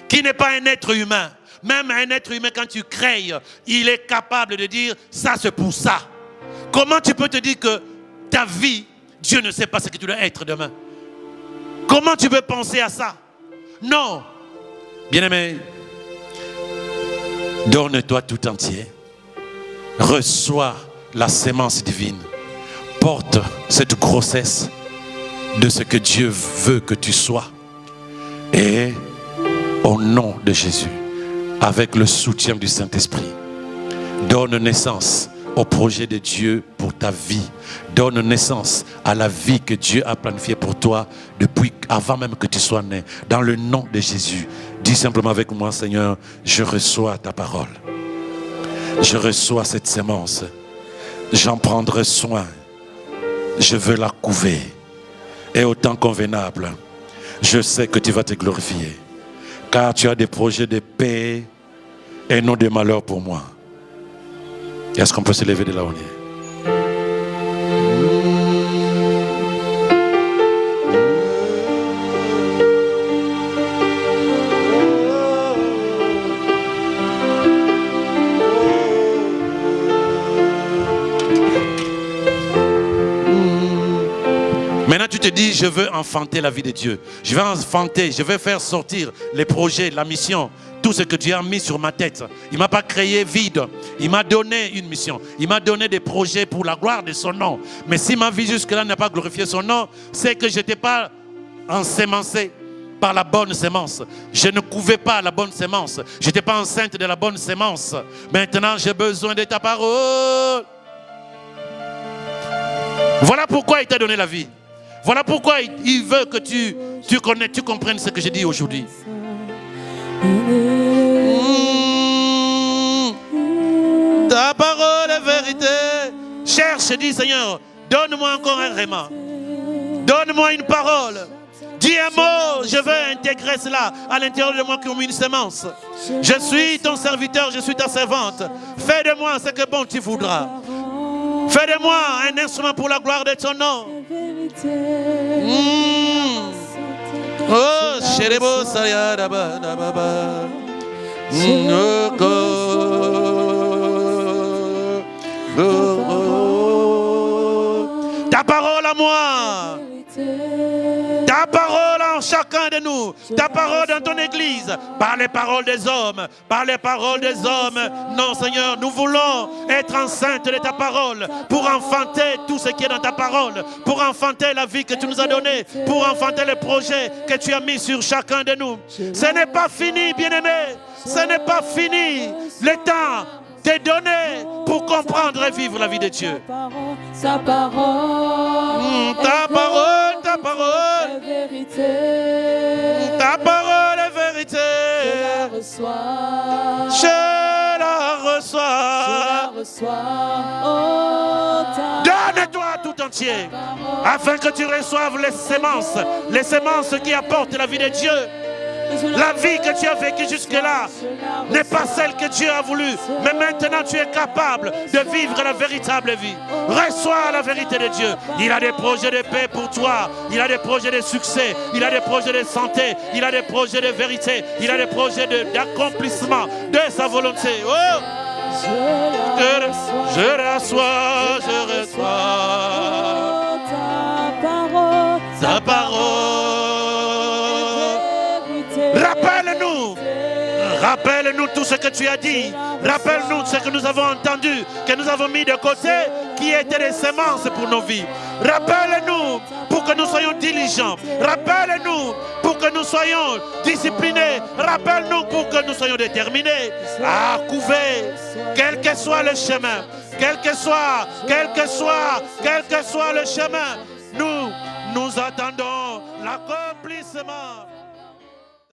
qui n'est pas un être humain. Même un être humain, quand tu crées, il est capable de dire ça c'est pour ça. Comment tu peux te dire que ta vie, Dieu ne sait pas ce que tu dois être demain? Comment tu peux penser à ça? Non. Bien-aimé, donne-toi tout entier. Reçois la sémence divine. Porte cette grossesse de ce que Dieu veut que tu sois. Et au nom de Jésus, avec le soutien du Saint-Esprit, donne naissance au projet de Dieu pour ta vie. Donne naissance à la vie que Dieu a planifiée pour toi depuis avant même que tu sois né. Dans le nom de Jésus, dis simplement avec moi, Seigneur, je reçois ta parole. Je reçois cette sémence. J'en prendrai soin. Je veux la couver. Et au temps convenable, je sais que tu vas te glorifier. Car tu as des projets de paix et non de malheur pour moi. Est-ce qu'on peut se lever de là où on est? Maintenant tu te dis, je veux enfanter la vie de Dieu. Je vais enfanter, je vais faire sortir les projets, la mission, tout ce que Dieu a mis sur ma tête. Il ne m'a pas créé vide. Il m'a donné une mission. Il m'a donné des projets pour la gloire de son nom. Mais si ma vie jusque-là n'a pas glorifié son nom, c'est que je n'étais pas ensémencé par la bonne sémence. Je ne couvais pas la bonne sémence. Je n'étais pas enceinte de la bonne sémence. Maintenant, j'ai besoin de ta parole. Voilà pourquoi il t'a donné la vie. Voilà pourquoi il veut que tu comprennes ce que je dis aujourd'hui. Ta parole est vérité. Cherche, dis Seigneur, donne-moi encore un réma. Donne-moi une parole. Dis un mot, je veux intégrer cela à l'intérieur de moi comme une sémence. Je suis ton serviteur, je suis ta servante. Fais de moi ce que bon tu voudras. Fais de moi un instrument pour la gloire de ton nom. Oh, Sherebo Sayada Baba. Ta parole à moi. Ta parole en chacun de nous. Ta parole dans ton église. Par les paroles des hommes. Par les paroles des hommes. Non, Seigneur, nous voulons être enceintes de ta parole. Pour enfanter tout ce qui est dans ta parole. Pour enfanter la vie que tu nous as donnée. Pour enfanter les projets que tu as mis sur chacun de nous. Ce n'est pas fini, bien-aimé. Ce n'est pas fini. Le temps t'est donné pour comprendre et vivre la vie de Dieu. Sa parole, ta parole, ta parole est vérité. Ta parole est vérité. Je la reçois. Je la reçois. Je la reçois. Oh, donne-toi tout entier afin que tu reçoives les sémences qui apportent la vie de Dieu. La vie que tu as vécue jusque-là n'est pas celle que Dieu a voulu. Mais maintenant tu es capable de vivre la véritable vie. Reçois la vérité de Dieu. Il a des projets de paix pour toi. Il a des projets de succès. Il a des projets de santé. Il a des projets de vérité. Il a des projets d'accomplissement de sa volonté. Oh! Je reçois. Ta parole. Rappelle-nous tout ce que tu as dit. Rappelle-nous ce que nous avons entendu, que nous avons mis de côté, qui étaient des semences pour nos vies. Rappelle-nous pour que nous soyons diligents. Rappelle-nous pour que nous soyons disciplinés. Rappelle-nous pour que nous soyons déterminés à couver, quel que soit le chemin. Quel que soit le chemin, nous attendons l'accomplissement.